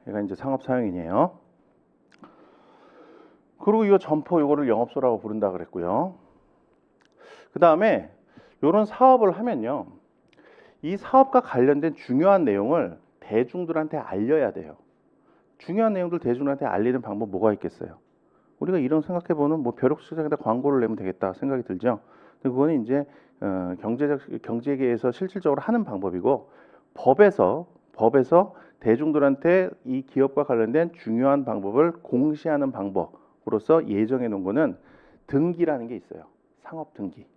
얘가 이제 상업 사용인이에요. 그리고 이 점포 요거를 영업소라고 부른다 그랬고요. 그 다음에 요런 사업을 하면요. 이 사업과 관련된 중요한 내용을 대중들한테 알려야 돼요. 중요한 내용들 대중들한테 알리는 방법 뭐가 있겠어요? 우리가 이런 생각해보는 뭐 벼룩시장에다 광고를 내면 되겠다 생각이 들죠. 근데 그거는 이제 경제계에서 실질적으로 하는 방법이고 법에서 대중들한테 이 기업과 관련된 중요한 방법을 공시하는 방법으로서 예정해 놓은 거는 등기라는 게 있어요. 상업 등기.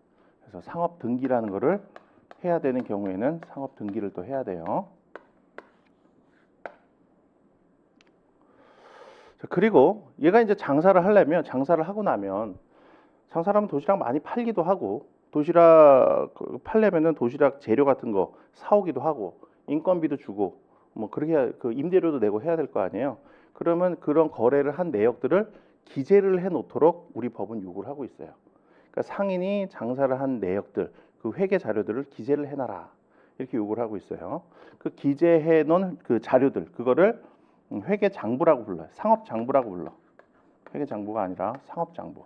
그래서 상업 등기라는 거를 해야 되는 경우에는 상업 등기를 또 해야 돼요. 자, 그리고 얘가 이제 장사를 하고 나면 장사를 하면 도시락 많이 팔기도 하고 도시락 팔려면은 도시락 재료 같은 거 사오기도 하고 인건비도 주고 뭐 그렇게 그 임대료도 내고 해야 될 거 아니에요. 그러면 그런 거래를 한 내역들을 기재를 해 놓도록 우리 법은 요구를 하고 있어요. 그러니까 상인이 장사를 한 내역들, 그 회계 자료들을 기재를 해놔라 이렇게 요구를 하고 있어요. 그 기재해 놓은 그 자료들 그거를 회계 장부라고 불러요. 상업 장부라고 불러. 회계 장부가 아니라 상업 장부.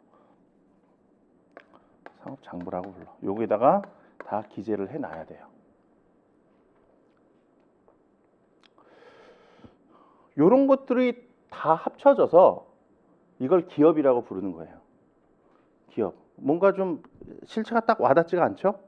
상업 장부라고 불러. 여기다가 다 기재를 해놔야 돼요. 요런 것들이 다 합쳐져서 이걸 기업이라고 부르는 거예요. 기업. 뭔가 좀 실체가 딱 와닿지가 않죠?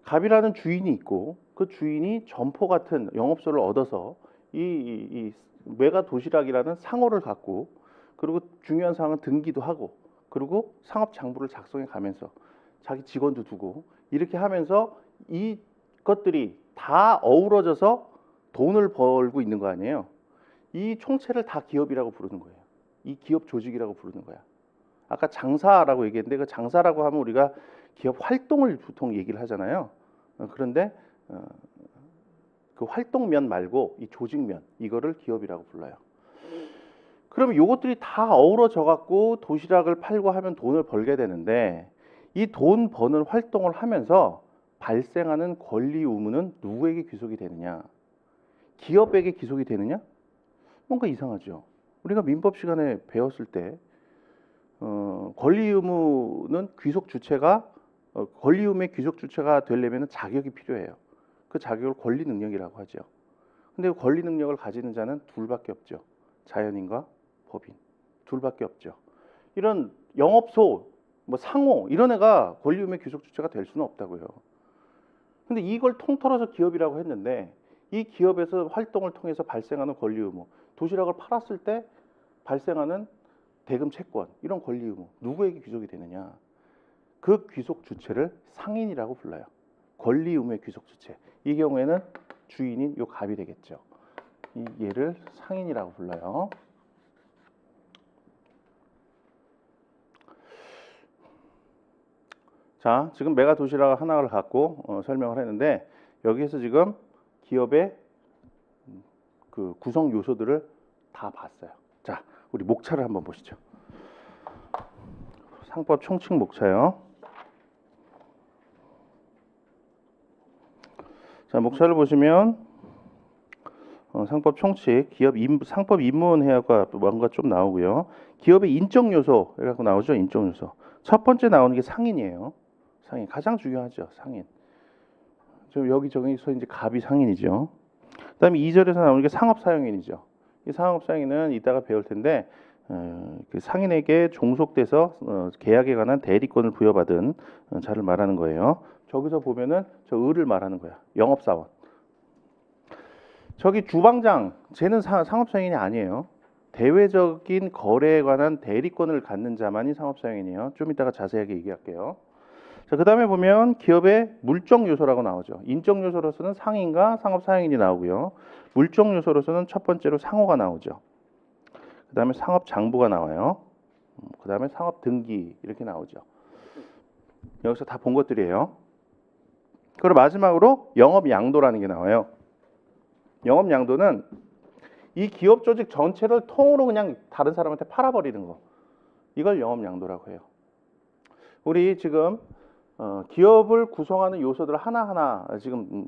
갑이라는 주인이 있고 그 주인이 점포 같은 영업소를 얻어서 이 메가 도시락이라는 상호를 갖고 그리고 중요한 사항은 등기도 하고 그리고 상업 장부를 작성해 가면서 자기 직원도 두고 이렇게 하면서 이 것들이 다 어우러져서 돈을 벌고 있는 거 아니에요. 이 총체를 다 기업이라고 부르는 거예요. 이 기업 조직이라고 부르는 거야. 아까 장사라고 얘기했는데 그 장사라고 하면 우리가 기업 활동을 보통 얘기를 하잖아요. 그런데 그 활동면 말고 이 조직면 이거를 기업이라고 불러요. 그러면 요것들이 다 어우러져 갖고 도시락을 팔고 하면 돈을 벌게 되는데 이 돈 버는 활동을 하면서 발생하는 권리 의무는 누구에게 귀속이 되느냐? 기업에게 귀속이 되느냐? 뭔가 이상하죠. 우리가 민법 시간에 배웠을 때 권리 의무는 귀속 주체가 권리 의무의 귀속 주체가 되려면 자격이 필요해요. 그 자격을 권리 능력이라고 하죠. 근데 권리 능력을 가지는 자는 둘밖에 없죠. 자연인과 법인. 둘밖에 없죠. 이런 영업소, 뭐 상호 이런 애가 권리 의무의 귀속 주체가 될 수는 없다고요. 근데 이걸 통틀어서 기업이라고 했는데 이 기업에서 활동을 통해서 발생하는 권리 의무, 도시락을 팔았을 때 발생하는 대금 채권 이런 권리 의무 누구에게 귀속이 되느냐? 그 귀속 주체를 상인이라고 불러요. 권리 의무의 귀속 주체. 이 경우에는 주인인 요 갑이 되겠죠. 얘를 상인이라고 불러요. 자, 지금 메가 도시락 하나를 갖고 설명을 했는데 여기에서 지금 기업의 그 구성 요소들을 다 봤어요. 자, 우리 목차를 한번 보시죠. 상법 총칙 목차요. 자, 목차를 보시면 상법 총칙, 기업 상법 입문 해약과 뭔가 좀 나오고요. 기업의 인적 요소 이라고 나오죠. 인적 요소. 첫 번째 나오는 게 상인이에요. 상인 가장 중요하죠. 상인. 좀 여기저기서 이제 갑이 상인이죠. 그다음에 2절에서 나오는 게 상업 사용인이죠. 이 상업 사용인은 이따가 배울 텐데 그 상인에게 종속돼서 계약에 관한 대리권을 부여받은 자를 말하는 거예요. 저기서 보면은 저 을을 말하는 거야. 영업사원. 저기 주방장, 쟤는 상업사용인이 아니에요. 대외적인 거래에 관한 대리권을 갖는 자만이 상업사용인이에요. 좀 이따가 자세하게 얘기할게요. 자, 그 다음에 보면 기업의 물적 요소라고 나오죠. 인적 요소로서는 상인과 상업 사용인이 나오고요. 물적 요소로서는 첫 번째로 상호가 나오죠. 그 다음에 상업 장부가 나와요. 그 다음에 상업 등기 이렇게 나오죠. 여기서 다 본 것들이에요. 그리고 마지막으로 영업 양도라는 게 나와요. 영업 양도는 이 기업 조직 전체를 통으로 그냥 다른 사람한테 팔아버리는 거. 이걸 영업 양도라고 해요. 우리 지금 기업을 구성하는 요소들 하나하나 지금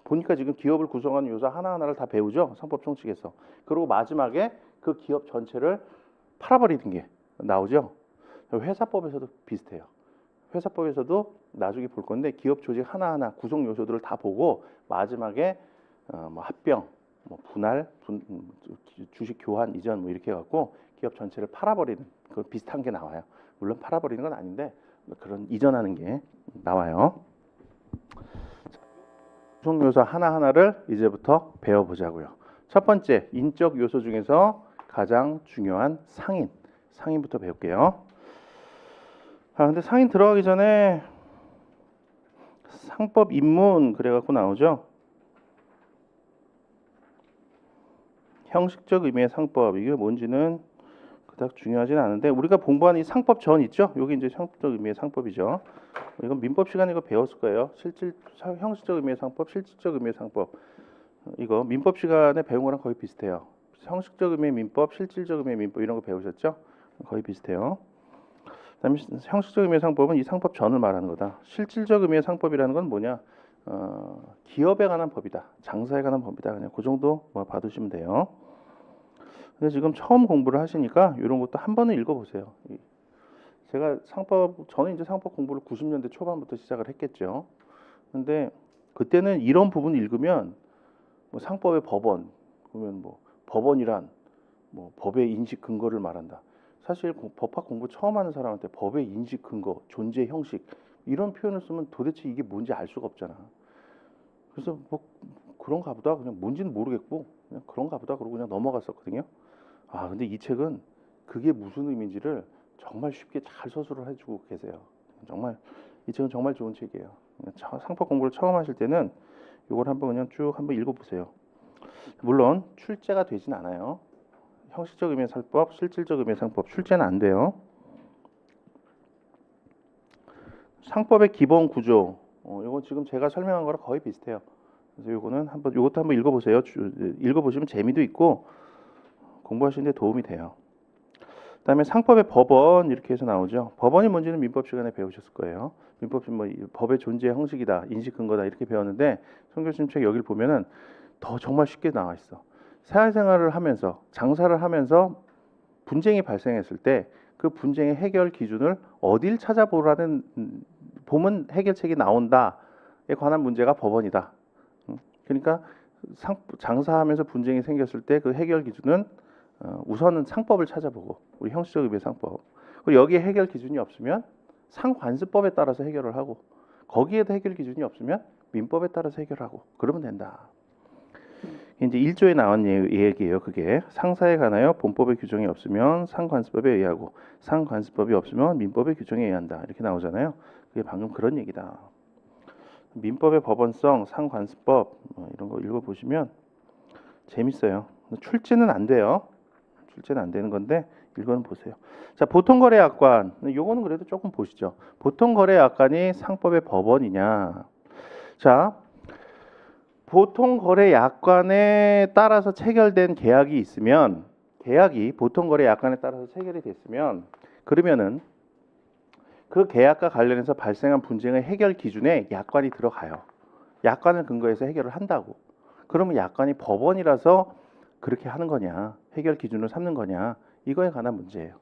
보니까 지금 기업을 구성하는 요소 하나하나를 다 배우죠. 상법 총칙에서. 그리고 마지막에 그 기업 전체를 팔아버리는 게 나오죠. 회사법에서도 비슷해요. 회사법에서도 나중에 볼 건데 기업 조직 하나하나 구성 요소들을 다 보고 마지막에 뭐 합병, 뭐 분할, 주식 교환, 이전 뭐 이렇게 해갖고 기업 전체를 팔아버리는 그 비슷한 게 나와요. 물론 팔아버리는 건 아닌데 그런 이전하는 게 나와요. 구성 요소 하나하나를 이제부터 배워보자고요. 첫 번째, 인적 요소 중에서 가장 중요한 상인. 상인부터 배울게요. 근데 상인 들어가기 전에 상법 입문 그래갖고 나오죠. 형식적 의미의 상법, 이게 뭔지는 그닥 중요하진 않은데 우리가 공부한 이 상법 전 있죠? 여기 이제 형식적 의미의 상법이죠. 이건 민법 시간에 이거 배웠을 거예요. 형식적 의미의 상법, 실질적 의미의 상법. 이거 민법 시간에 배운 거랑 거의 비슷해요. 형식적 의미의 민법, 실질적 의미의 민법 이런 거 배우셨죠? 거의 비슷해요. 그다음에 형식적 의미의 상법은 이 상법 전을 말하는 거다. 실질적 의미의 상법이라는 건 뭐냐? 기업에 관한 법이다. 장사에 관한 법이다. 그냥 그 정도 뭐 봐두시면 돼요. 근데 지금 처음 공부를 하시니까 이런 것도 한 번은 읽어보세요. 제가 저는 이제 상법 공부를 90년대 초반부터 시작을 했겠죠. 근데 그때는 이런 부분 읽으면 뭐 상법의 법원, 그러면 뭐 법원이란 뭐 법의 인식 근거를 말한다. 사실 법학 공부 처음 하는 사람한테 법의 인식 근거, 존재 형식 이런 표현을 쓰면 도대체 이게 뭔지 알 수가 없잖아. 그래서 뭐 그런가 보다 그냥 뭔지는 모르겠고 그냥 그런가 보다 그러고 그냥 넘어갔었거든요. 근데 이 책은 그게 무슨 의미인지를 정말 쉽게 잘 서술을 해주고 계세요. 정말 이 책은 정말 좋은 책이에요. 상법 공부를 처음 하실 때는 이걸 한번 그냥 쭉 한번 읽어보세요. 물론 출제가 되진 않아요. 형식적 의미의 상법, 실질적 의미의 상법 출제는 안 돼요. 상법의 기본 구조, 이건 지금 제가 설명한 거랑 거의 비슷해요. 그래서 이것도 한번 읽어보세요. 읽어보시면 재미도 있고 공부하시는데 도움이 돼요. 그다음에 상법의 법원 이렇게 해서 나오죠. 법원이 뭔지는 민법 시간에 배우셨을 거예요. 민법 뭐 법의 존재 형식이다, 인식 근거다 이렇게 배웠는데 송 교수님 책 여기를 보면은 더 정말 쉽게 나와 있어. 사회생활을 하면서 장사를 하면서 분쟁이 발생했을 때 그 분쟁의 해결 기준을 어딜 찾아보라는 보면 해결책이 나온다에 관한 문제가 법원이다. 그러니까 장사하면서 분쟁이 생겼을 때 그 해결 기준은 우선은 상법을 찾아보고 우리 형식적 의미의 상법. 그리고 여기에 해결 기준이 없으면 상관습법에 따라서 해결을 하고 거기에도 해결 기준이 없으면 민법에 따라서 해결하고 그러면 된다. 이제 1조에 나온 얘기예요. 그게 상사에 관하여 본법의 규정이 없으면 상관습법에 의하고 상관습법이 없으면 민법의 규정에 의한다. 이렇게 나오잖아요. 그게 방금 그런 얘기다. 민법의 법원성, 상관습법 이런 거 읽어보시면 재밌어요. 출제는 안 돼요. 출제는 안 되는 건데 읽어는 보세요. 자, 보통거래약관. 요거는 그래도 조금 보시죠. 보통거래약관이 상법의 법원이냐. 자, 보통거래약관에 따라서 체결된 계약이 있으면 계약이 보통거래약관에 따라서 체결이 됐으면 그러면은 그 계약과 관련해서 발생한 분쟁의 해결 기준에 약관이 들어가요. 약관을 근거해서 해결을 한다고. 그러면 약관이 법원이라서 그렇게 하는 거냐, 해결 기준을 삼는 거냐, 이거에 관한 문제예요.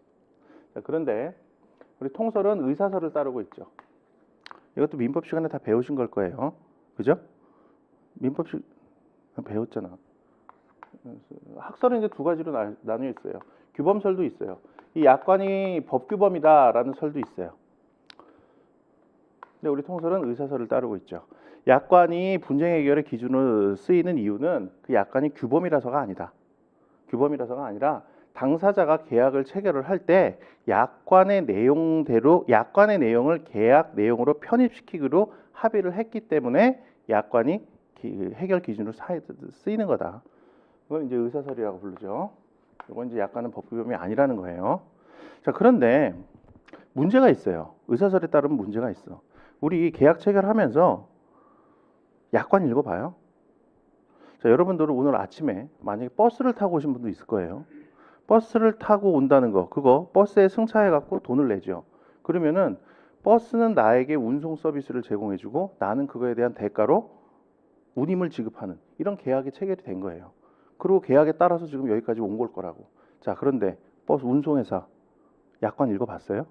자, 그런데 우리 통설은 의사설을 따르고 있죠. 이것도 민법 시간에 다 배우신 걸 거예요. 그죠? 민법 배웠잖아. 학설은 이제 두 가지로 나뉘어 있어요. 규범설도 있어요. 이 약관이 법규범이다라는 설도 있어요. 근데 우리 통설은 의사설을 따르고 있죠. 약관이 분쟁 해결의 기준으로 쓰이는 이유는 그 약관이 규범이라서가 아니다. 규범이라서가 아니라 당사자가 계약을 체결을 할 때 약관의 내용대로 약관의 내용을 계약 내용으로 편입시키기로 합의를 했기 때문에 약관이 해결 기준으로 쓰이는 거다. 이건 이제 의사서리라고 부르죠. 이건 이제 약관은 법규범위 아니라는 거예요. 자, 그런데 문제가 있어요. 의사서리에 따르면 문제가 있어. 우리 계약 체결하면서 약관 읽어봐요. 자, 여러분들은 오늘 아침에 만약에 버스를 타고 오신 분도 있을 거예요. 버스를 타고 온다는 거, 그거 버스에 승차해갖고 돈을 내죠. 그러면은 버스는 나에게 운송 서비스를 제공해주고 나는 그거에 대한 대가로 운임을 지급하는 이런 계약이 체결이 된 거예요. 그리고 계약에 따라서 지금 여기까지 온 걸 거라고. 자, 그런데 버스 운송회사 약관 읽어봤어요?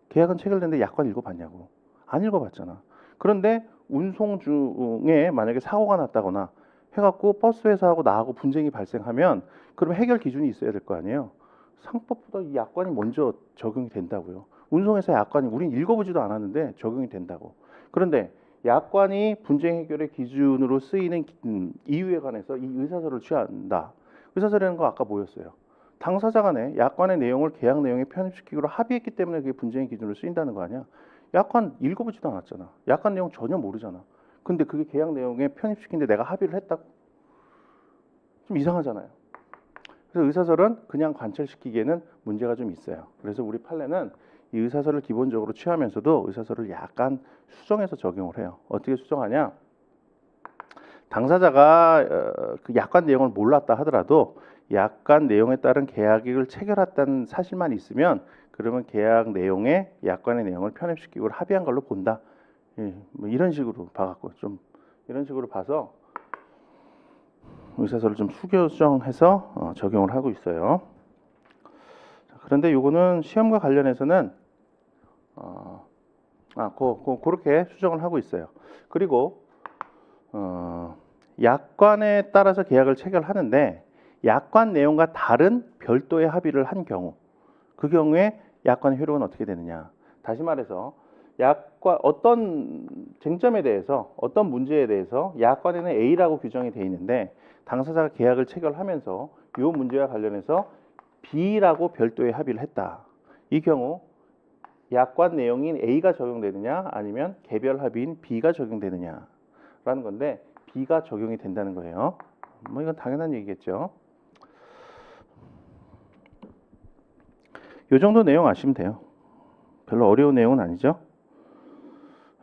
계약은 체결됐는데 약관 읽어봤냐고. 안 읽어봤잖아. 그런데 운송 중에 만약에 사고가 났다거나 해갖고 버스 회사하고 나하고 분쟁이 발생하면 그럼 해결 기준이 있어야 될 거 아니에요. 상법보다 이 약관이 먼저 적용이 된다고요. 운송회사 약관이 우린 읽어보지도 않았는데 적용이 된다고. 그런데 약관이 분쟁 해결의 기준으로 쓰이는 이유에 관해서 이 의사서를 취한다. 의사서라는 거 아까 뭐였어요? 당사자 간에 약관의 내용을 계약 내용에 편입시키기로 합의했기 때문에 그게 분쟁의 기준으로 쓰인다는 거 아니야? 약관 읽어보지도 않았잖아. 약관 내용 전혀 모르잖아. 근데 그게 계약 내용에 편입시키는데 내가 합의를 했다고? 좀 이상하잖아요. 그래서 의사서는 그냥 관철시키기에는 문제가 좀 있어요. 그래서 우리 판례는 이 의사서를 기본적으로 취하면서도 의사서를 약간 수정해서 적용을 해요. 어떻게 수정하냐? 당사자가 그 약관 내용을 몰랐다 하더라도 약관 내용에 따른 계약을 체결했다는 사실만 있으면 그러면 계약 내용에 약관의 내용을 편입시키고 합의한 걸로 본다. 예, 뭐 이런 식으로 봐갖고 좀 이런 식으로 봐서 의사서를 좀 수정해서 적용을 하고 있어요. 그런데 요거는 시험과 관련해서는 그렇게 수정을 하고 있어요. 그리고 약관에 따라서 계약을 체결하는데 약관 내용과 다른 별도의 합의를 한 경우 그 경우에 약관의 효력은 어떻게 되느냐. 다시 말해서 약관 어떤 쟁점에 대해서 어떤 문제에 대해서 약관에는 A라고 규정이 되어 있는데 당사자가 계약을 체결하면서 이 문제와 관련해서 B라고 별도의 합의를 했다. 이 경우 약관 내용인 A가 적용되느냐 아니면 개별 합의인 B가 적용되느냐라는 건데 B가 적용이 된다는 거예요. 뭐 이건 당연한 얘기겠죠. 이 정도 내용 아시면 돼요. 별로 어려운 내용은 아니죠.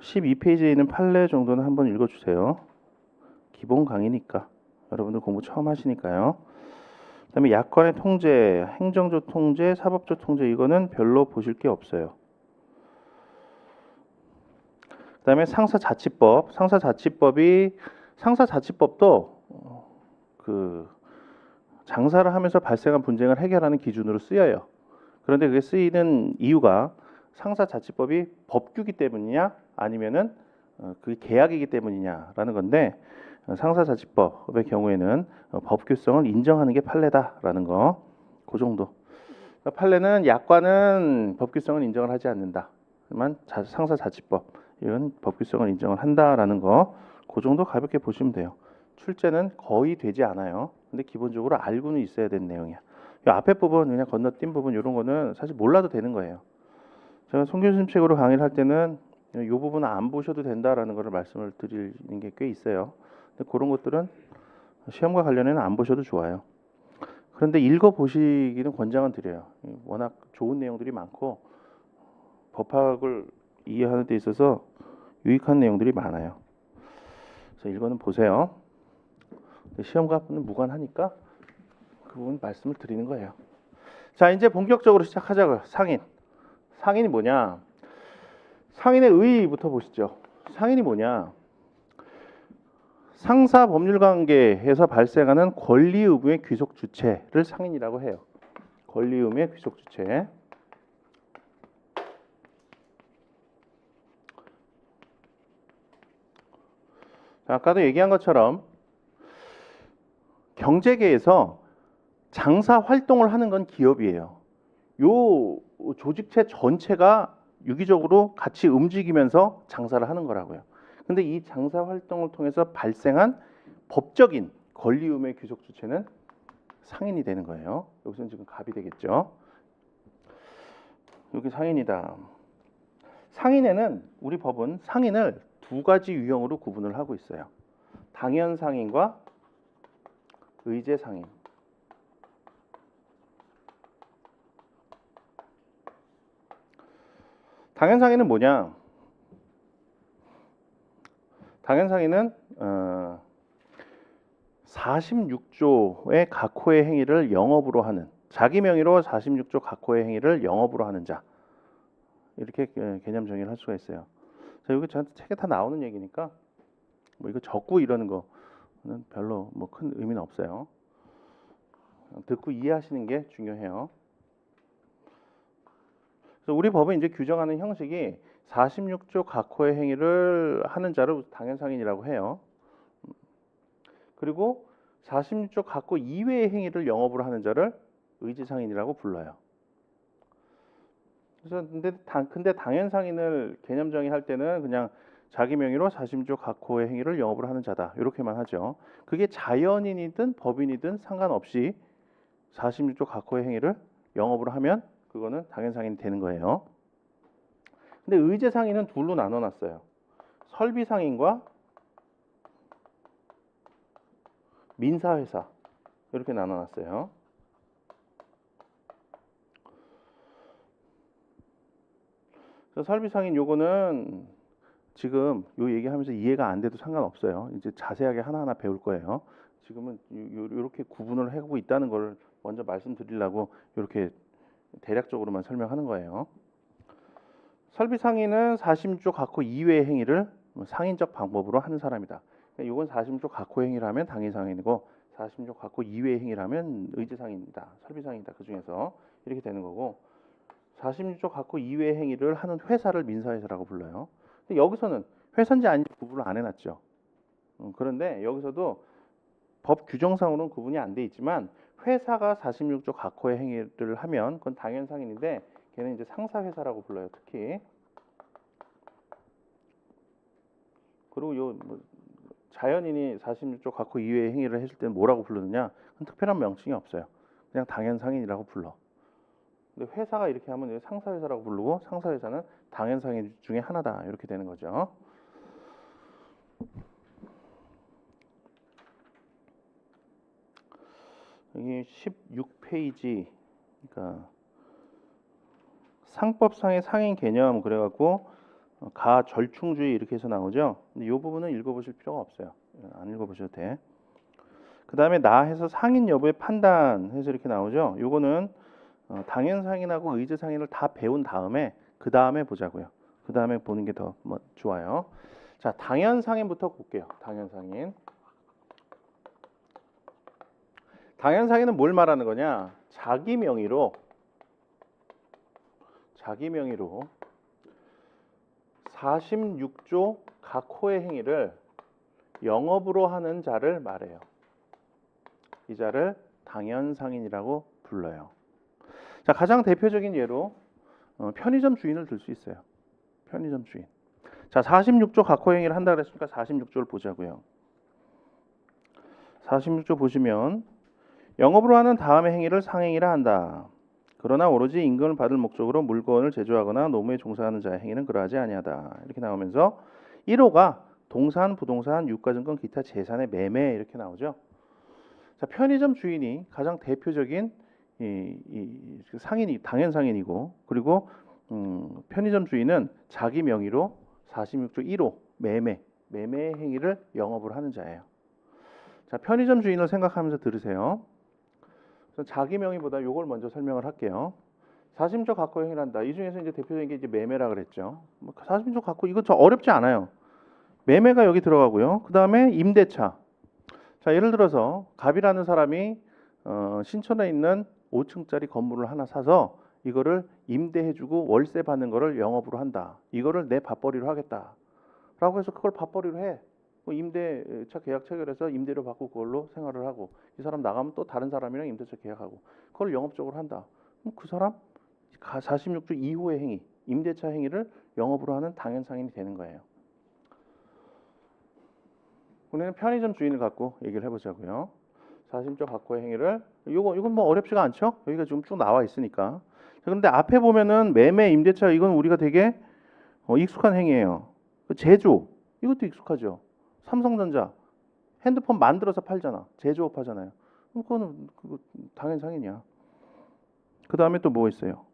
12페이지에 있는 판례 정도는 한번 읽어주세요. 기본 강의니까. 여러분들 공부 처음 하시니까요. 그 다음에 약관의 통제, 행정조 통제, 사법조 통제 이거는 별로 보실 게 없어요. 그 다음에 상사자치법, 상사자치법도 그 장사를 하면서 발생한 분쟁을 해결하는 기준으로 쓰여요. 그런데 그게 쓰이는 이유가 상사자치법이 법규이기 때문이냐 아니면은 그 계약이기 때문이냐라는 건데 상사자치법의 경우에는 법규성을 인정하는 게 판례다라는 거. 그 정도. 판례는 약관은 법규성을 인정을 하지 않는다. 하지만 상사자치법 이건 법규성을 인정을 한다라는 거. 그 정도 가볍게 보시면 돼요. 출제는 거의 되지 않아요. 근데 기본적으로 알고는 있어야 되는 내용이야. 이 앞에 부분 그냥 건너뛴 부분 이런 거는 사실 몰라도 되는 거예요. 제가 송 교수님 책으로 강의를 할 때는 이 부분은 안 보셔도 된다라는 것을 말씀을 드리는 게 꽤 있어요. 근데 그런 것들은 시험과 관련해는 안 보셔도 좋아요. 그런데 읽어 보시기는 권장은 드려요. 워낙 좋은 내용들이 많고 법학을 이해하는 데 있어서 유익한 내용들이 많아요. 그래서 읽어는 보세요. 시험과는 무관하니까 그 부분 말씀을 드리는 거예요. 자, 이제 본격적으로 시작하자고요. 상인. 상인이 뭐냐? 상인의 의의부터 보시죠. 상인이 뭐냐? 상사 법률 관계에서 발생하는 권리 의무의 귀속 주체를 상인이라고 해요. 권리 의무의 귀속 주체. 자, 아까도 얘기한 것처럼 경제계에서 장사 활동을 하는 건 기업이에요. 요 조직체 전체가 유기적으로 같이 움직이면서 장사를 하는 거라고요. 근데 이 장사 활동을 통해서 발생한 법적인 권리 의무의 귀속 주체는 상인이 되는 거예요. 여기서는 지금 갑이 되겠죠. 여기 상인이다. 상인에는 우리 법은 상인을 두 가지 유형으로 구분을 하고 있어요. 당연 상인과 의제 상인. 당연 상인은 뭐냐? 당연 상인은 46조의 각호의 행위를 영업으로 하는, 자기 명의로 46조 각호의 행위를 영업으로 하는 자, 이렇게 개념 정의를 할 수가 있어요. 자, 여기 저한테 책에 다 나오는 얘기니까 뭐 이거 적고 이러는 거는 별로 뭐 큰 의미는 없어요. 듣고 이해하시는 게 중요해요. 그래서 우리 법은 이제 규정하는 형식이 46조 각호의 행위를 하는 자를 당연상인이라고 해요. 그리고 46조 각호 이외의 행위를 영업으로 하는 자를 의지상인이라고 불러요. 그래서 근데 당연상인을 개념 정의할 때는 그냥 자기 명의로 46조 각호의 행위를 영업으로 하는 자다, 이렇게만 하죠. 그게 자연인이든 법인이든 상관없이 46조 각호의 행위를 영업으로 하면 그거는 당연상인이 되는 거예요. 근데 의제상인은 둘로 나눠놨어요. 설비상인과 민사회사, 이렇게 나눠놨어요. 그래서 설비상인 요거는 지금 요 얘기하면서 이해가 안 돼도 상관없어요. 이제 자세하게 하나하나 배울 거예요. 지금은 이렇게 구분을 하고 있다는 걸 먼저 말씀드리려고 이렇게 대략적으로만 설명하는 거예요. 설비상인은 46조 각호 이외의 행위를 상인적 방법으로 하는 사람이다. 이건 46조 각호 행위를 하면 당인상인이고 46조 각호 이외의 행위를 하면 의제상인이다, 설비상인이다. 그 중에서 이렇게 되는 거고, 46조 각호 이외의 행위를 하는 회사를 민사회사라고 불러요. 근데 여기서는 회사인지 아닌지 구분을 안 해놨죠. 그런데 여기서도 법 규정상으로는 구분이 안 돼 있지만 회사가 46조 각호의 행위를 하면 그건 당연상인인데 걔는 이제 상사회사라고 불러요, 특히. 그리고 뭐 자연인이 46조 각호 이외의 행위를 했을 때는 뭐라고 부르느냐? 그건 특별한 명칭이 없어요. 그냥 당연상인이라고 불러. 근데 회사가 이렇게 하면 상사회사라고 부르고 상사회사는 당연상인 중에 하나다, 이렇게 되는 거죠. 여기 16페이지, 그러니까 상법상의 상인 개념 그래갖고 가절충주의 이렇게 해서 나오죠. 근데 이 부분은 읽어보실 필요가 없어요. 안 읽어보셔도 돼. 그 다음에 나해서 상인 여부의 판단 해서 이렇게 나오죠. 요거는 당연상인하고 의제상인을 다 배운 다음에 그 다음에 보자고요. 그 다음에 보는 게 더 좋아요. 자, 당연상인부터 볼게요. 당연상인. 당연상인은 뭘 말하는 거냐? 자기 명의로 46조 각호의 행위를 영업으로 하는 자를 말해요. 이 자를 당연상인이라고 불러요. 자, 가장 대표적인 예로 편의점 주인을 들 수 있어요. 편의점 주인. 자, 46조 각호 행위를 한다 그랬으니까 46조를 보자고요. 46조 보시면 영업으로 하는 다음의 행위를 상행위라 한다. 그러나 오로지 임금을 받을 목적으로 물건을 제조하거나 노무에 종사하는 자의 행위는 그러하지 아니하다. 이렇게 나오면서 1호가 동산, 부동산, 유가증권, 기타 재산의 매매, 이렇게 나오죠. 자, 편의점 주인이 가장 대표적인 상인이 당연상인이고, 그리고 편의점 주인은 자기 명의로 46조 1호 매매 행위를 영업을 하는 자예요. 자, 편의점 주인을 생각하면서 들으세요. 자기 명의보다 요걸 먼저 설명을 할게요. 46조 각호 행위를 한다. 이 중에서 이제 대표적인 게 이제 매매라 그랬죠. 46조 각호, 이거 저 어렵지 않아요. 매매가 여기 들어가고요. 그 다음에 임대차. 자, 예를 들어서 갑이라는 사람이 신촌에 있는 5층짜리 건물을 하나 사서 이거를 임대해주고 월세 받는 거를 영업으로 한다. 이거를 내 밥벌이로 하겠다. 라고 해서 그걸 밥벌이로 해. 임대차 계약 체결해서 임대료 받고 그걸로 생활을 하고, 이 사람 나가면 또 다른 사람이랑 임대차 계약하고, 그걸 영업적으로 한다. 그럼 그 사람 46조 2호의 행위, 임대차 행위를 영업으로 하는 당연상인이 되는 거예요. 우리는 편의점 주인을 갖고 얘기를 해보자고요. 사심적 각호의 행위를 이건 뭐 어렵지가 않죠? 여기가 지금 쭉 나와 있으니까. 자, 그런데 앞에 보면은 매매, 임대차 이건 우리가 되게 익숙한 행위예요. 제조 이것도 익숙하죠. 삼성전자 핸드폰 만들어서 팔잖아. 제조업 하잖아요. 그럼 그거는 당연히 상인이야. 그 다음에 또 뭐 있어요?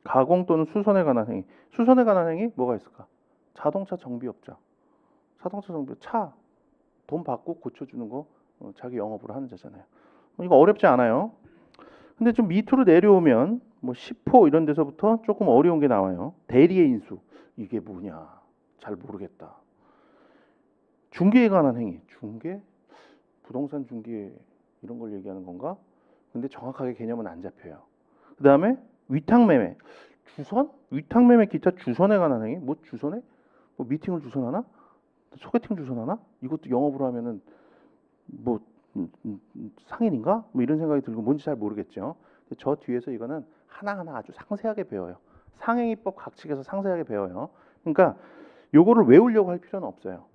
가공 또는 수선에 관한 행위. 수선에 관한 행위 뭐가 있을까? 자동차 정비업자. 자동차 정비 차 돈 받고 고쳐주는 거 자기 영업으로 하는 자잖아요. 이거 어렵지 않아요. 근데 좀 밑으로 내려오면 뭐 10호 이런 데서부터 조금 어려운 게 나와요. 대리의 인수. 이게 뭐냐? 잘 모르겠다. 중개에 관한 행위. 중개? 부동산 중개 이런 걸 얘기하는 건가? 근데 정확하게 개념은 안 잡혀요. 그 다음에 위탁매매. 주선? 위탁매매 기타 주선에 관한 행위? 뭐 주선에? 뭐 미팅을 주선하나? 소개팅 주선하나? 이것도 영업으로 하면은 뭐 상인인가? 뭐 이런 생각이 들고 뭔지 잘 모르겠죠. 저 뒤에서 이거는 하나하나 아주 상세하게 배워요. 상행위법 각칙에서 상세하게 배워요. 그러니까 요거를 외우려고 할 필요는 없어요.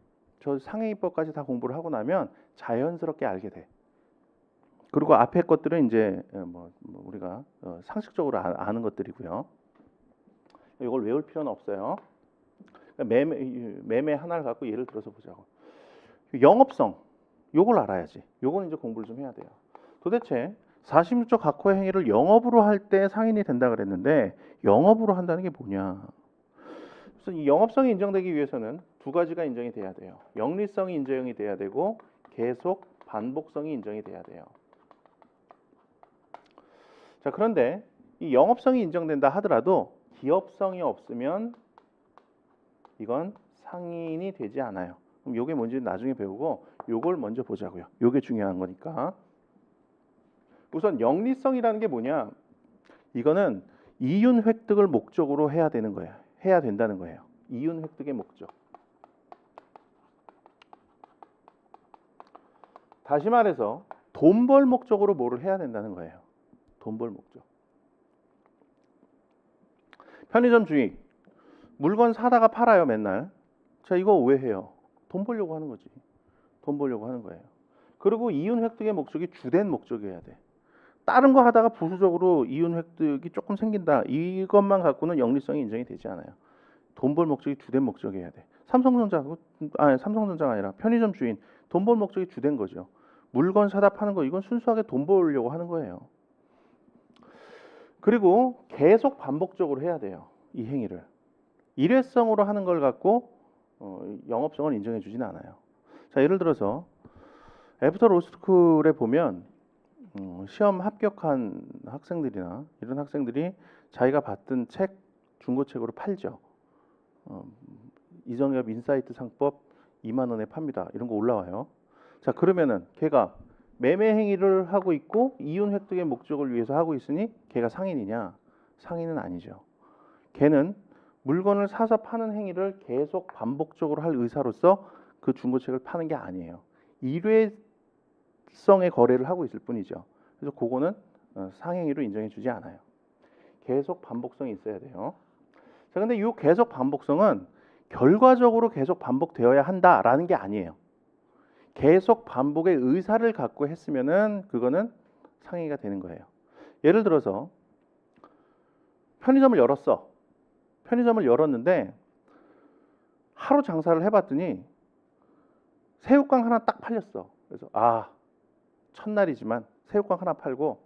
저 상행위법까지 다 공부를 하고 나면 자연스럽게 알게 돼. 그리고 앞에 것들은 이제 뭐 우리가 상식적으로 아는 것들이고요. 이걸 외울 필요는 없어요. 매매 하나를 갖고 예를 들어서 보자고. 영업성, 요걸 알아야지. 요건 이제 공부를 좀 해야 돼요. 도대체 사심유적 각호의 행위를 영업으로 할 때 상인이 된다 그랬는데 영업으로 한다는 게 뭐냐? 그래서 이 영업성이 인정되기 위해서는 두 가지가 인정이 돼야 돼요. 영리성이 인정이 돼야 되고 계속 반복성이 인정이 돼야 돼요. 자, 그런데 이 영업성이 인정된다 하더라도 기업성이 없으면 이건 상인이 되지 않아요. 그럼 요게 뭔지 나중에 배우고 요걸 먼저 보자고요. 요게 중요한 거니까. 우선 영리성이라는 게 뭐냐? 이거는 이윤 획득을 목적으로 해야 되는 거예요. 해야 된다는 거예요. 이윤 획득의 목적. 다시 말해서 돈 벌 목적으로 뭐를 해야 된다는 거예요. 돈 벌 목적. 편의점 주인 물건 사다가 팔아요 맨날. 자, 이거 왜 해요? 돈 벌려고 하는 거지. 돈 벌려고 하는 거예요. 그리고 이윤 획득의 목적이 주된 목적이어야 돼. 다른 거 하다가 부수적으로 이윤 획득이 조금 생긴다. 이것만 갖고는 영리성이 인정이 되지 않아요. 돈 벌 목적이 주된 목적이어야 돼. 삼성전자가 아니라 편의점 주인 돈 벌 목적이 주된 거죠. 물건 사다 파는 거 이건 순수하게 돈 벌려고 하는 거예요. 그리고 계속 반복적으로 해야 돼요. 이 행위를. 일회성으로 하는 걸 갖고 영업성을 인정해 주지는 않아요. 자, 예를 들어서 애프터 로스쿨에 보면 시험 합격한 학생들이나 이런 학생들이 자기가 받던 책 중고책으로 팔죠. 이정엽 인사이트 상법 2만 원에 팝니다. 이런 거 올라와요. 자, 그러면은 걔가 매매 행위를 하고 있고 이윤 획득의 목적을 위해서 하고 있으니 걔가 상인이냐? 상인은 아니죠. 걔는 물건을 사서 파는 행위를 계속 반복적으로 할 의사로서 그 중고책을 파는 게 아니에요. 일회성의 거래를 하고 있을 뿐이죠. 그래서 그거는 상행위로 인정해 주지 않아요. 계속 반복성이 있어야 돼요. 자, 근데 이 계속 반복성은 결과적으로 계속 반복되어야 한다라는 게 아니에요. 계속 반복의 의사를 갖고 했으면은 그거는 상행위가 되는 거예요. 예를 들어서 편의점을 열었어. 편의점을 열었는데 하루 장사를 해봤더니 새우깡 하나 딱 팔렸어. 그래서 첫날이지만 새우깡 하나 팔고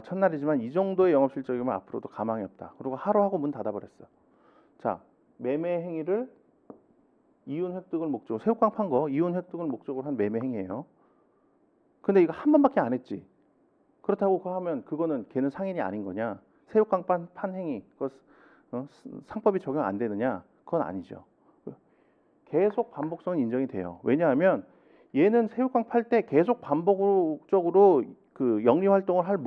첫날이지만 이 정도의 영업 실적이면 앞으로도 가망이 없다. 그리고 하루 하고 문 닫아버렸어. 자, 매매 행위를 이윤 획득을 목적으로 새우깡 판 거 이윤 획득을 목적으로 한 매매 행위예요. 근데 이거 한 번밖에 안 했지. 그렇다고 하면 그거는 걔는 상인이 아닌 거냐? 새우깡 판 행위 그거 상법이 적용 안 되느냐? 그건 아니죠. 계속 반복성은 인정이 돼요. 왜냐하면 얘는 새우깡 팔 때 계속 반복적으로 그 영리 활동을 할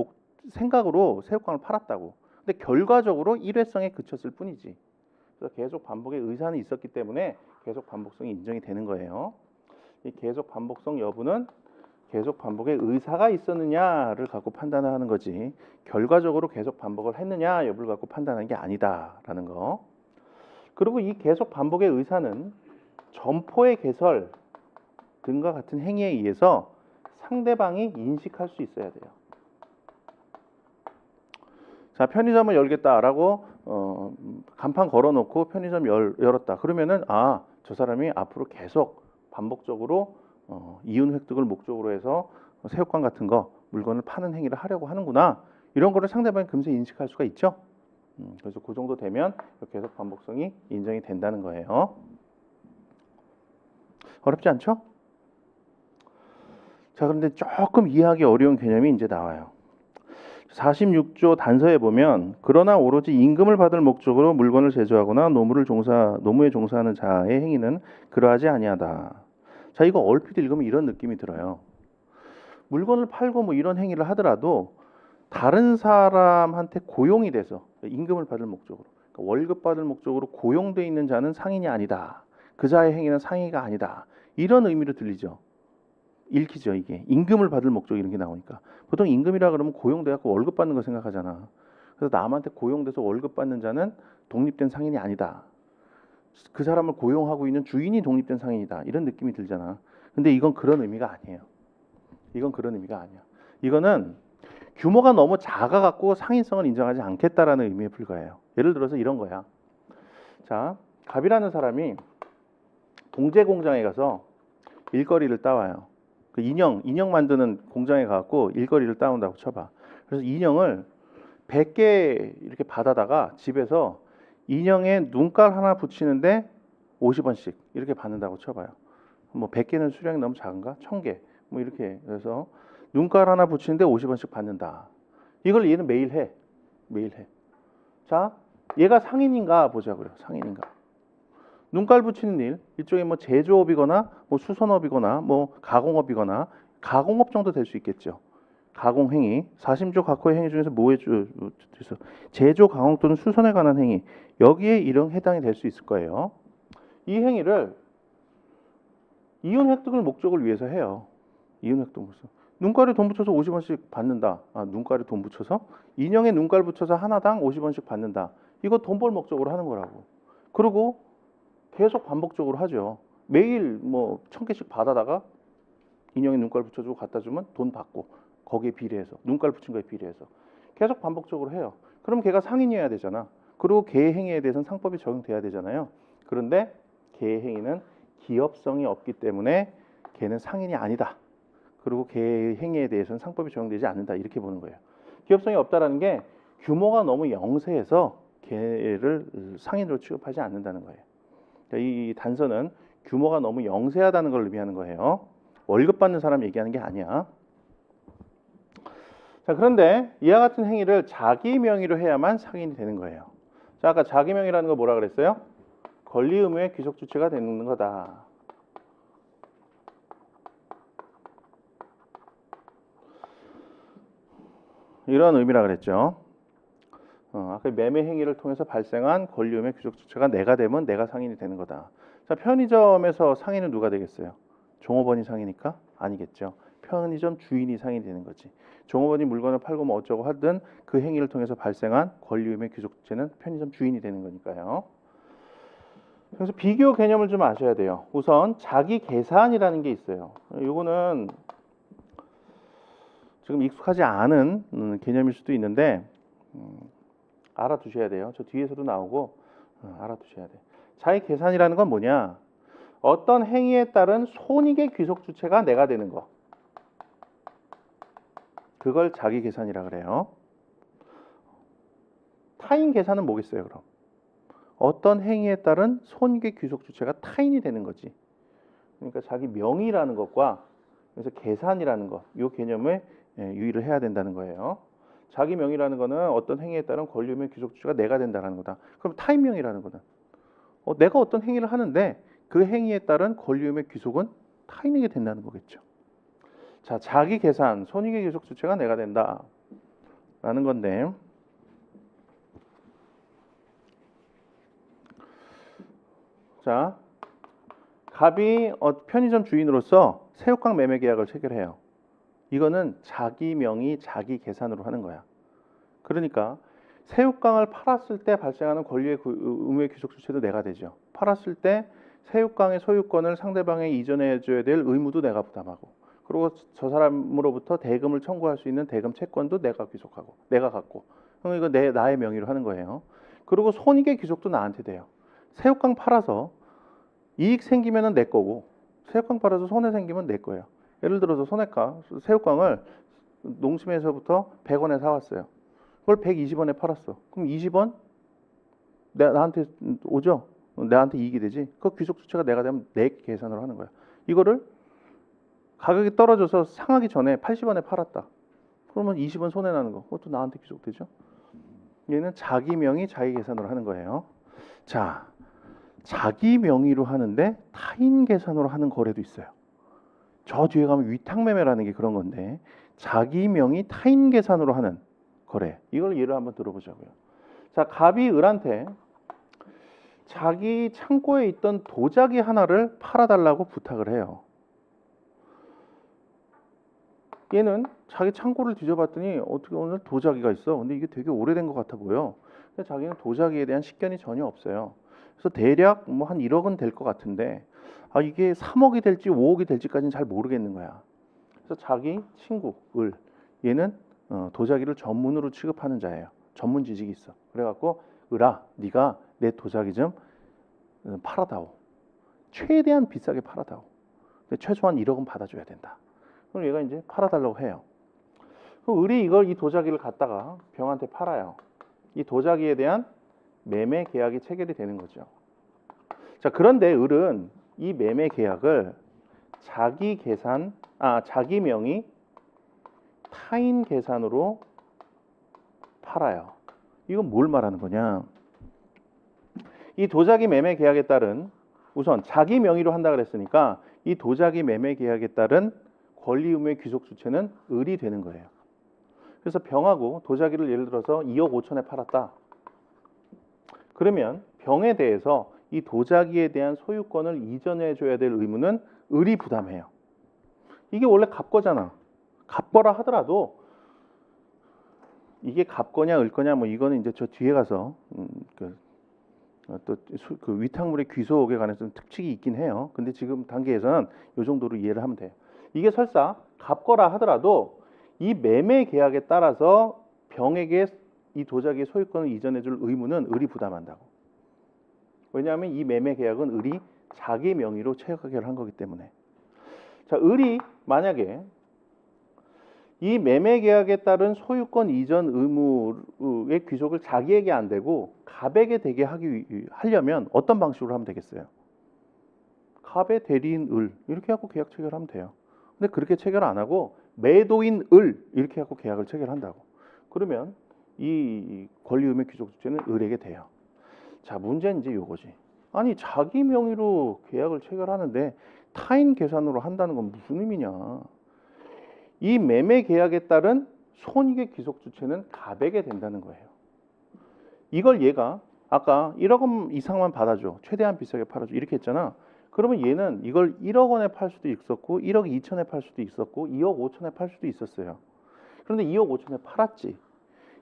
생각으로 새우깡을 팔았다고. 근데 결과적으로 일회성에 그쳤을 뿐이지. 그래서 계속 반복의 의사는 있었기 때문에 계속 반복성이 인정이 되는 거예요. 이 계속 반복성 여부는 계속 반복의 의사가 있었느냐를 갖고 판단을 하는 거지 결과적으로 계속 반복을 했느냐 여부를 갖고 판단하는 게 아니다라는 거. 그리고 이 계속 반복의 의사는 점포의 개설 등과 같은 행위에 의해서 상대방이 인식할 수 있어야 돼요. 자, 편의점을 열겠다라고 간판 걸어놓고 편의점 열었다. 그러면은 저 사람이 앞으로 계속 반복적으로 이윤 획득을 목적으로 해서 새우깡 같은 거 물건을 파는 행위를 하려고 하는구나. 이런 거를 상대방이 금세 인식할 수가 있죠. 그래서 그 정도 되면 계속 반복성이 인정이 된다는 거예요. 어렵지 않죠? 자, 그런데 조금 이해하기 어려운 개념이 이제 나와요. 46조 단서에 보면 그러나 오로지 임금을 받을 목적으로 물건을 제조하거나 노무에 종사하는 자의 행위는 그러하지 아니하다. 자, 이거 얼핏 읽으면 이런 느낌이 들어요. 물건을 팔고 뭐 이런 행위를 하더라도 다른 사람한테 고용이 돼서 임금을 받을 목적으로, 그러니까 월급 받을 목적으로 고용돼 있는 자는 상인이 아니다. 그 자의 행위는 상위가 아니다. 이런 의미로 들리죠. 읽히죠. 이게 임금을 받을 목적 이런 게 나오니까 보통 임금이라 그러면 고용돼 갖고 월급 받는 거 생각하잖아. 그래서 남한테 고용돼서 월급 받는 자는 독립된 상인이 아니다. 그 사람을 고용하고 있는 주인이 독립된 상인이다. 이런 느낌이 들잖아. 근데 이건 그런 의미가 아니에요. 이건 그런 의미가 아니야. 이거는 규모가 너무 작아 갖고 상인성을 인정하지 않겠다라는 의미에 불과해요. 예를 들어서 이런 거야. 자, 갑이라는 사람이 동제 공장에 가서 일거리를 따와요. 그 인형 만드는 공장에 가갖고 일거리를 따온다고 쳐봐. 그래서 인형을 100개 이렇게 받아다가 집에서 인형에 눈깔 하나 붙이는데 50원씩 이렇게 받는다고 쳐봐요. 뭐 100개는 수량이 너무 작은가? 1000개 뭐 이렇게 해서 눈깔 하나 붙이는데 50원씩 받는다. 이걸 얘는 매일 해. 매일 해. 자, 얘가 상인인가 보자고요. 상인인가. 눈깔 붙이는 일, 일종의 뭐 제조업이거나 뭐 수선업이거나 뭐 가공업이거나 가공업 정도 될 수 있겠죠. 가공 행위, 40조 각호의 행위 중에서 뭐에 제조, 가공 또는 수선에 관한 행위, 여기에 이런 해당이 될 수 있을 거예요. 이 행위를 이윤 획득을 목적을 위해서 해요. 이윤 획득 목적. 눈깔에 돈 붙여서 50원씩 받는다. 눈깔에 돈 붙여서 인형에 눈깔 붙여서 하나당 50원씩 받는다. 이거 돈 벌 목적으로 하는 거라고. 그리고 계속 반복적으로 하죠. 매일 뭐 1000개씩 받아다가 인형에 눈깔 붙여주고 갖다 주면 돈 받고 거기에 비례해서 눈깔 붙인 거에 비례해서 계속 반복적으로 해요. 그럼 걔가 상인이어야 되잖아. 그리고 걔의 행위에 대해서는 상법이 적용돼야 되잖아요. 그런데 걔의 행위는 기업성이 없기 때문에 걔는 상인이 아니다. 그리고 걔의 행위에 대해서는 상법이 적용되지 않는다. 이렇게 보는 거예요. 기업성이 없다라는 게 규모가 너무 영세해서 걔를 상인으로 취급하지 않는다는 거예요. 이 단서는 규모가 너무 영세하다는 걸 의미하는 거예요. 월급 받는 사람 얘기하는 게 아니야. 자, 그런데 이와 같은 행위를 자기 명의로 해야만 상인이 되는 거예요. 자, 아까 자기 명의라는 거 뭐라 그랬어요? 권리 의무의 귀속 주체가 되는 거다. 이런 의미라 그랬죠. 아까 매매 행위를 통해서 발생한 권리 의무의 귀속 주체가 내가 되면 내가 상인이 되는 거다. 자, 편의점에서 상인은 누가 되겠어요? 종업원이 상이니까? 아니겠죠. 편의점 주인이 상인이 되는 거지. 종업원이 물건을 팔고 뭐 어쩌고 하든 그 행위를 통해서 발생한 권리 의무의 귀속 주체는 편의점 주인이 되는 거니까요. 그래서 비교 개념을 좀 아셔야 돼요. 우선 자기 계산이라는 게 있어요. 이거는 지금 익숙하지 않은 개념일 수도 있는데 알아두셔야 돼요. 저 뒤에서도 나오고 알아두셔야 돼요. 자기 계산이라는 건 뭐냐? 어떤 행위에 따른 손익의 귀속 주체가 내가 되는 거. 그걸 자기 계산이라 그래요. 타인 계산은 뭐겠어요, 그럼? 어떤 행위에 따른 손익의 귀속 주체가 타인이 되는 거지. 그러니까 자기 명의라는 것과 그래서 계산이라는 것, 이 개념에 유의를 해야 된다는 거예요. 자기 명의라는 거는 어떤 행위에 따른 권리 의무의 귀속 주체가 내가 된다는 거다. 그럼 타인 명의라는 거는 내가 어떤 행위를 하는데 그 행위에 따른 권리 의무의 귀속은 타인에게 된다는 거겠죠. 자, 자기 계산, 손익의 귀속 주체가 내가 된다라는 건데, 자, 갑이 편의점 주인으로서 새우깡 매매 계약을 체결해요. 이거는 자기 명의, 자기 계산으로 하는 거야. 그러니까 새우깡을 팔았을 때 발생하는 권리의 의무의 귀속 주체도 내가 되죠. 팔았을 때 새우깡의 소유권을 상대방에 이전해 줘야 될 의무도 내가 부담하고, 그리고 저 사람으로부터 대금을 청구할 수 있는 대금 채권도 내가 귀속하고 내가 갖고. 그럼 이거 나의 명의로 하는 거예요. 그리고 손익의 귀속도 나한테 돼요. 새우깡 팔아서 이익 생기면은 내 거고 새우깡 팔아서 손해 생기면 내 거예요. 예를 들어서 새우깡을 농심에서부터 100원에 사왔어요. 그걸 120원에 팔았어. 그럼 20원 나한테 오죠? 나한테 이익이 되지. 그 귀속 주체가 내가 되면 내 계산으로 하는 거야. 이거를 가격이 떨어져서 상하기 전에 80원에 팔았다. 그러면 20원 손해 나는 거. 그것도 나한테 귀속되죠. 얘는 자기 명의 자기 계산으로 하는 거예요. 자, 자기 명의로 하는데 타인 계산으로 하는 거래도 있어요. 저 뒤에 가면 위탁매매라는 게 그런 건데 자기 명의 타인 계산으로 하는 거래. 이걸 예를 한번 들어보자고요. 자, 갑이 을한테 자기 창고에 있던 도자기 하나를 팔아달라고 부탁을 해요. 얘는 자기 창고를 뒤져봤더니 어떻게 오늘 도자기가 있어. 근데 이게 되게 오래된 것 같아 보여. 근데 자기는 도자기에 대한 식견이 전혀 없어요. 그래서 대략 뭐 한 1억은 될 것 같은데 이게 3억이 될지 5억이 될지까지는 잘 모르겠는 거야. 그래서 자기 친구 을 얘는 도자기를 전문으로 취급하는 자예요. 전문 지식이 있어. 그래갖고 을아 네가 내 도자기 좀 팔아다오. 최대한 비싸게 팔아다오. 근데 최소한 1억은 받아줘야 된다. 그럼 얘가 이제 팔아달라고 해요. 그럼 을이 이 도자기를 갖다가 병한테 팔아요. 이 도자기에 대한 매매 계약이 체결이 되는 거죠. 자, 그런데 을은 이 매매 계약을 자기 명의 타인 계산으로 팔아요. 이건 뭘 말하는 거냐? 이 도자기 매매 계약에 따른 우선 자기 명의로 한다 그랬으니까 이 도자기 매매 계약에 따른 권리 의무의 귀속 주체는 을이 되는 거예요. 그래서 병하고 도자기를 예를 들어서 2억 5천에 팔았다. 그러면 병에 대해서 이 도자기에 대한 소유권을 이전해 줘야 될 의무는 을이 부담해요. 이게 원래 갑거잖아. 갑거라 하더라도 이게 갑거냐 을거냐 뭐 이거는 이제 저 뒤에 가서 그 위탁물의 귀속에 관해서 특칙이 있긴 해요. 근데 지금 단계에서는 이 정도로 이해를 하면 돼요. 이게 설사 갑거라 하더라도 이 매매 계약에 따라서 병에게 이 도자기의 소유권을 이전해 줄 의무는 을이 부담한다고. 왜냐하면 이 매매 계약은 을이 자기 명의로 체결을 한 거기 때문에. 자, 을이 만약에 이 매매 계약에 따른 소유권 이전 의무의 귀속을 자기에게 안 되고 갑에게 되게 하려면 어떤 방식으로 하면 되겠어요? 갑의 대리인 을 이렇게 하고 계약 체결하면 돼요. 근데 그렇게 체결 안 하고 매도인 을 이렇게 하고 계약을 체결한다고. 그러면 이 권리 의무 귀속 주체는 을에게 돼요. 자, 문제는 이제 요거지. 아니 자기 명의로 계약을 체결하는데 타인 계산으로 한다는 건 무슨 의미냐? 이 매매 계약에 따른 손익의 귀속 주체는 갑에게 된다는 거예요. 이걸 얘가 아까 1억 원 이상만 받아줘. 최대한 비싸게 팔아줘. 이렇게 했잖아. 그러면 얘는 이걸 1억 원에 팔 수도 있었고 1억 2천에 팔 수도 있었고 2억 5천에 팔 수도 있었어요. 그런데 2억 5천에 팔았지.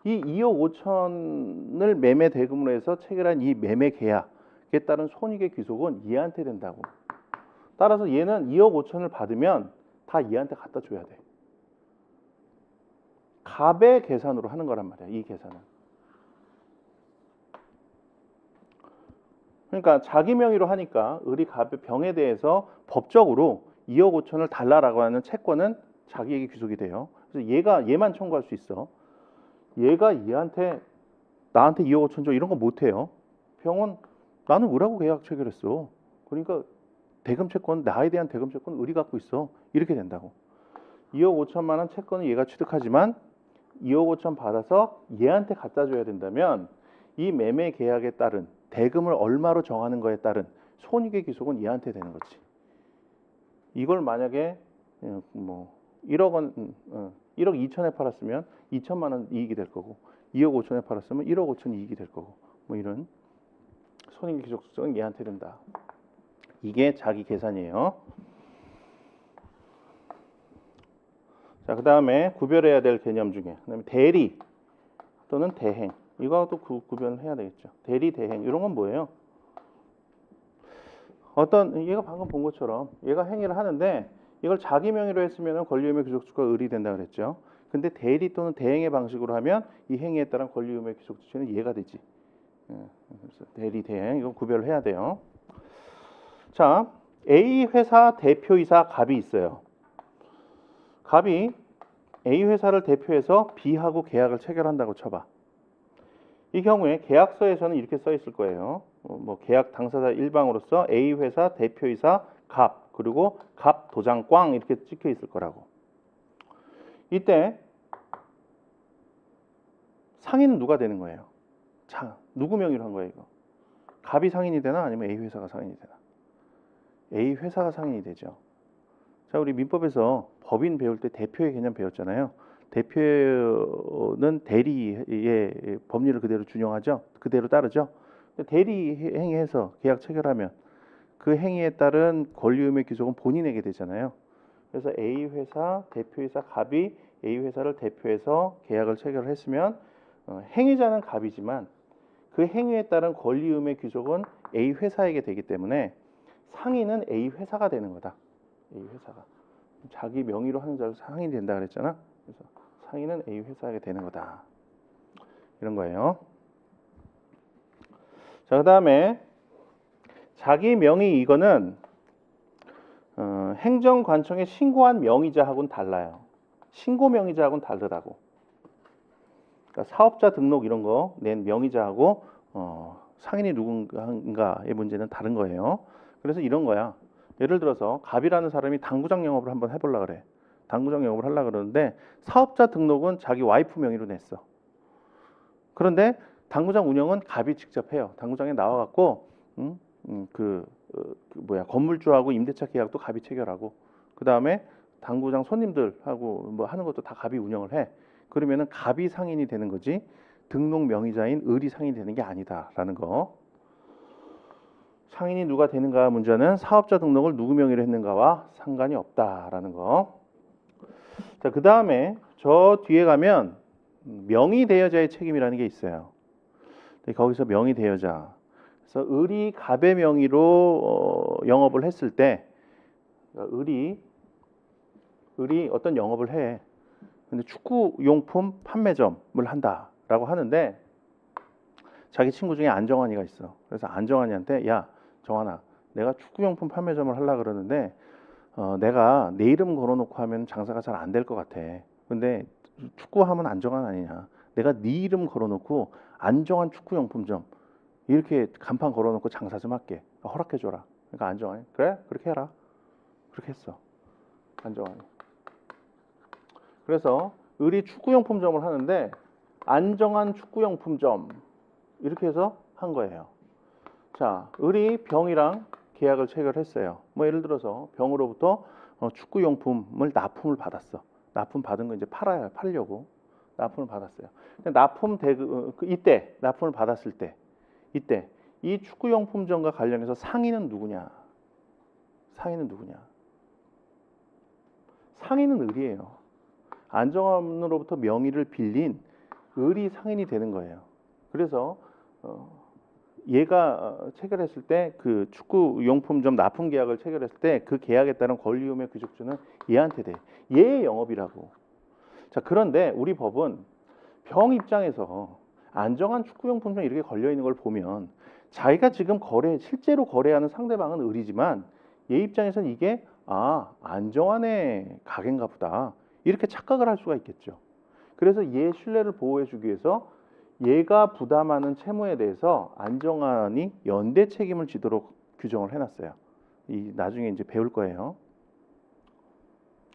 이 2억 5천을 매매 대금으로 해서 체결한 이 매매 계약에 따른 손익의 귀속은 얘한테 된다고. 따라서 얘는 2억 5천을 받으면 다 얘한테 갖다 줘야 돼. 갑의 계산으로 하는 거란 말이야. 이 계산은. 그러니까 자기 명의로 하니까 을이 갑의 병에 대해서 법적으로 2억 5천을 달라라고 하는 채권은 자기에게 귀속이 돼요. 그래서 얘만 청구할 수 있어. 얘가 나한테 2억 5천 줘 이런 거 못 해요. 병은 나는 을하고 계약 체결했어. 그러니까 대금 채권 나에 대한 대금 채권 을이 갖고 있어. 이렇게 된다고. 2억 5천만 원 채권은 얘가 취득하지만 2억 5천 받아서 얘한테 갖다 줘야 된다면 이 매매 계약에 따른 대금을 얼마로 정하는 거에 따른 손익의 귀속은 얘한테 되는 거지. 이걸 만약에 뭐 1억 2천에 팔았으면 2천만 원 이익이 될 거고 2억 5천에 팔았으면 1억 5천 이익이 될 거고 뭐 이런 손익의 귀속 수정은 얘한테 된다. 이게 자기 계산이에요. 자, 그 다음에 구별해야 될 개념 중에 그다음에 대리 또는 대행 이거도 구별을 해야 되겠죠. 대리, 대행 이런 건 뭐예요? 얘가 방금 본 것처럼 얘가 행위를 하는데 이걸 자기 명의로 했으면 권리의무의 귀속주체가 을이 된다 그랬죠. 근데 대리 또는 대행의 방식으로 하면 이 행위에 따른 권리의무의 귀속주체는 얘가 되지. 그래서 대리, 대행 이건 구별을 해야 돼요. 자, A 회사 대표이사 갑이 있어요. 갑이 A 회사를 대표해서 B하고 계약을 체결한다고 쳐봐. 이 경우에 계약서에서는 이렇게 써 있을 거예요. 뭐 계약 당사자 일방으로서 A 회사 대표이사 갑 그리고 갑 도장 꽝 이렇게 찍혀 있을 거라고. 이때 상인은 누가 되는 거예요? 자, 누구 명의로 한 거예요, 이거? 갑이 상인이 되나 아니면 A 회사가 상인이 되나? A 회사가 상인이 되죠. 자, 우리 민법에서 법인 배울 때 대표의 개념 배웠잖아요. 대표는 대리의 법률을 그대로 준용하죠. 그대로 따르죠. 대리 행위해서 계약 체결하면 그 행위에 따른 권리의무의 귀속은 본인에게 되잖아요. 그래서 A 회사 대표이사 갑이 A 회사를 대표해서 계약을 체결했으면 행위자는 갑이지만 그 행위에 따른 권리의무의 귀속은 A 회사에게 되기 때문에 상인은 A 회사가 되는 거다. A 회사가 자기 명의로 하는 자로 상인이 된다 그랬잖아. 그래서 상인은 A 회사에게 되는 거다. 이런 거예요. 자, 그다음에 자기 명의 이거는 행정관청에 신고한 명의자하고는 달라요. 신고 명의자하고는 다르다고. 그러니까 사업자 등록 이런 거 낸 명의자하고 상인이 누군가의 문제는 다른 거예요. 그래서 이런 거야. 예를 들어서 갑이라는 사람이 당구장 영업을 한번 해보려고 그래. 당구장 영업을 하려고 그러는데 사업자 등록은 자기 와이프 명의로 냈어. 그런데 당구장 운영은 갑이 직접 해요. 당구장에 나와갖고 건물주하고 임대차 계약도 갑이 체결하고 그 다음에 당구장 손님들하고 뭐 하는 것도 다 갑이 운영을 해. 그러면은 갑이 상인이 되는 거지 등록 명의자인 을이 상인이 되는 게 아니다라는 거. 상인이 누가 되는가 문제는 사업자 등록을 누구 명의로 했는가와 상관이 없다라는 거. 자, 그 다음에 저 뒤에 가면 명의 대여자의 책임이라는 게 있어요. 거기서 명의 대여자. 그래서 을이 갑의 명의로 영업을 했을 때 을이 어떤 영업을 해. 근데 축구용품 판매점을 한다라고 하는데 자기 친구 중에 안정환이가 있어. 그래서 안정환이한테 야, 정환아, 내가 축구용품 판매점을 하려고 그러는데 내가 내 이름 걸어놓고 하면 장사가 잘 안 될 것 같아. 근데 축구하면 안정환 아니냐. 내가 네 이름 걸어놓고 안정환 축구용품점 이렇게 간판 걸어놓고 장사 좀 할게. 허락해줘라. 그러니까 안정환이 그래? 그렇게 해라. 그렇게 했어. 안정환이. 그래서 을이 축구용품점을 하는데 안정환 축구용품점 이렇게 해서 한 거예요. 자, 을이 병이랑 계약을 체결했어요. 뭐 예를 들어서 병으로부터 축구용품을 납품을 받았어. 납품 받은 거 이제 팔려고 납품을 받았어요. 근데 이때 납품을 받았을 때 이때 이 축구용품점과 관련해서 상인은 누구냐? 상인은 을이에요. 안정환으로부터 명의를 빌린 을이 상인이 되는 거예요. 그래서 얘가 체결했을 때 그 축구용품점 납품 계약을 체결했을 때 그 계약에 따른 권리의무의 귀속주는 얘한테 돼. 얘의 영업이라고. 자, 그런데 우리 법은 병 입장에서 안정환 축구용품점 이렇게 걸려 있는 걸 보면 자기가 지금 실제로 거래하는 상대방은 을이지만 얘 입장에서는 이게 안정환의 가게인가 보다. 이렇게 착각을 할 수가 있겠죠. 그래서 얘 신뢰를 보호해주기 위해서 얘가 부담하는 채무에 대해서 안정환이 연대 책임을 지도록 규정을 해놨어요. 나중에 이제 배울 거예요.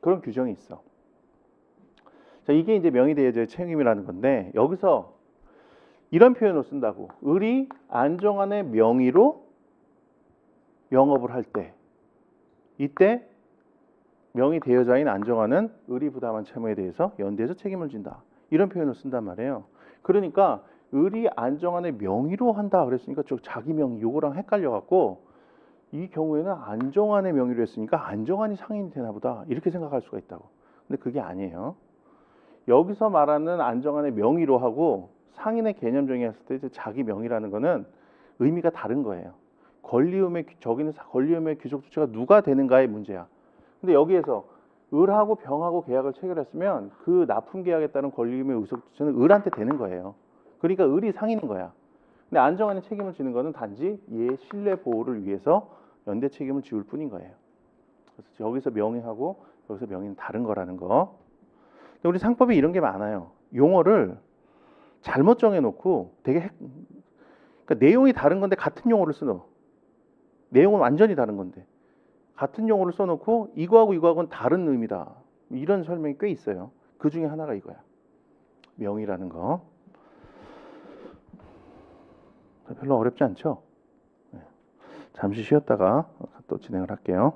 그런 규정이 있어. 자, 이게 이제 명의대여자의 책임이라는 건데 여기서 이런 표현을 쓴다고. 을이 안정환의 명의로 영업을 할 때 이때 명의대여자인 안정환은 을이 부담한 채무에 대해서 연대에서 책임을 진다. 이런 표현을 쓴단 말이에요. 그러니까 을이 안정환의 명의로 한다 그랬으니까 자기 명의 요거랑 헷갈려갖고 이 경우에는 안정환의 명의로 했으니까 안정환이 상인이 되나 보다 이렇게 생각할 수가 있다고. 근데 그게 아니에요. 여기서 말하는 안정환의 명의로 하고 상인의 개념 정의했을 때 자기 명의라는 거는 의미가 다른 거예요. 권리의무의 귀속 주체가 누가 되는가의 문제야. 근데 여기에서 을하고 병하고 계약을 체결했으면 그 납품 계약에 따른 권리금의 의속주체는 을한테 되는 거예요. 그러니까 을이 상인인 거야. 근데 안정환이 책임을 지는 거는 단지 얘의 신뢰 보호를 위해서 연대 책임을 지울 뿐인 거예요. 그래서 여기서 명의하고 여기서 명의는 다른 거라는 거. 근데 우리 상법에 이런 게 많아요. 용어를 잘못 정해놓고 그러니까 내용이 다른 건데 같은 용어를 써놓어. 내용은 완전히 다른 건데 같은 용어를 써놓고 이거하고 이거하고는 다른 의미다. 이런 설명이 꽤 있어요. 그 중에 하나가 이거야. 명의라는 거. 별로 어렵지 않죠? 네. 잠시 쉬었다가 또 진행을 할게요.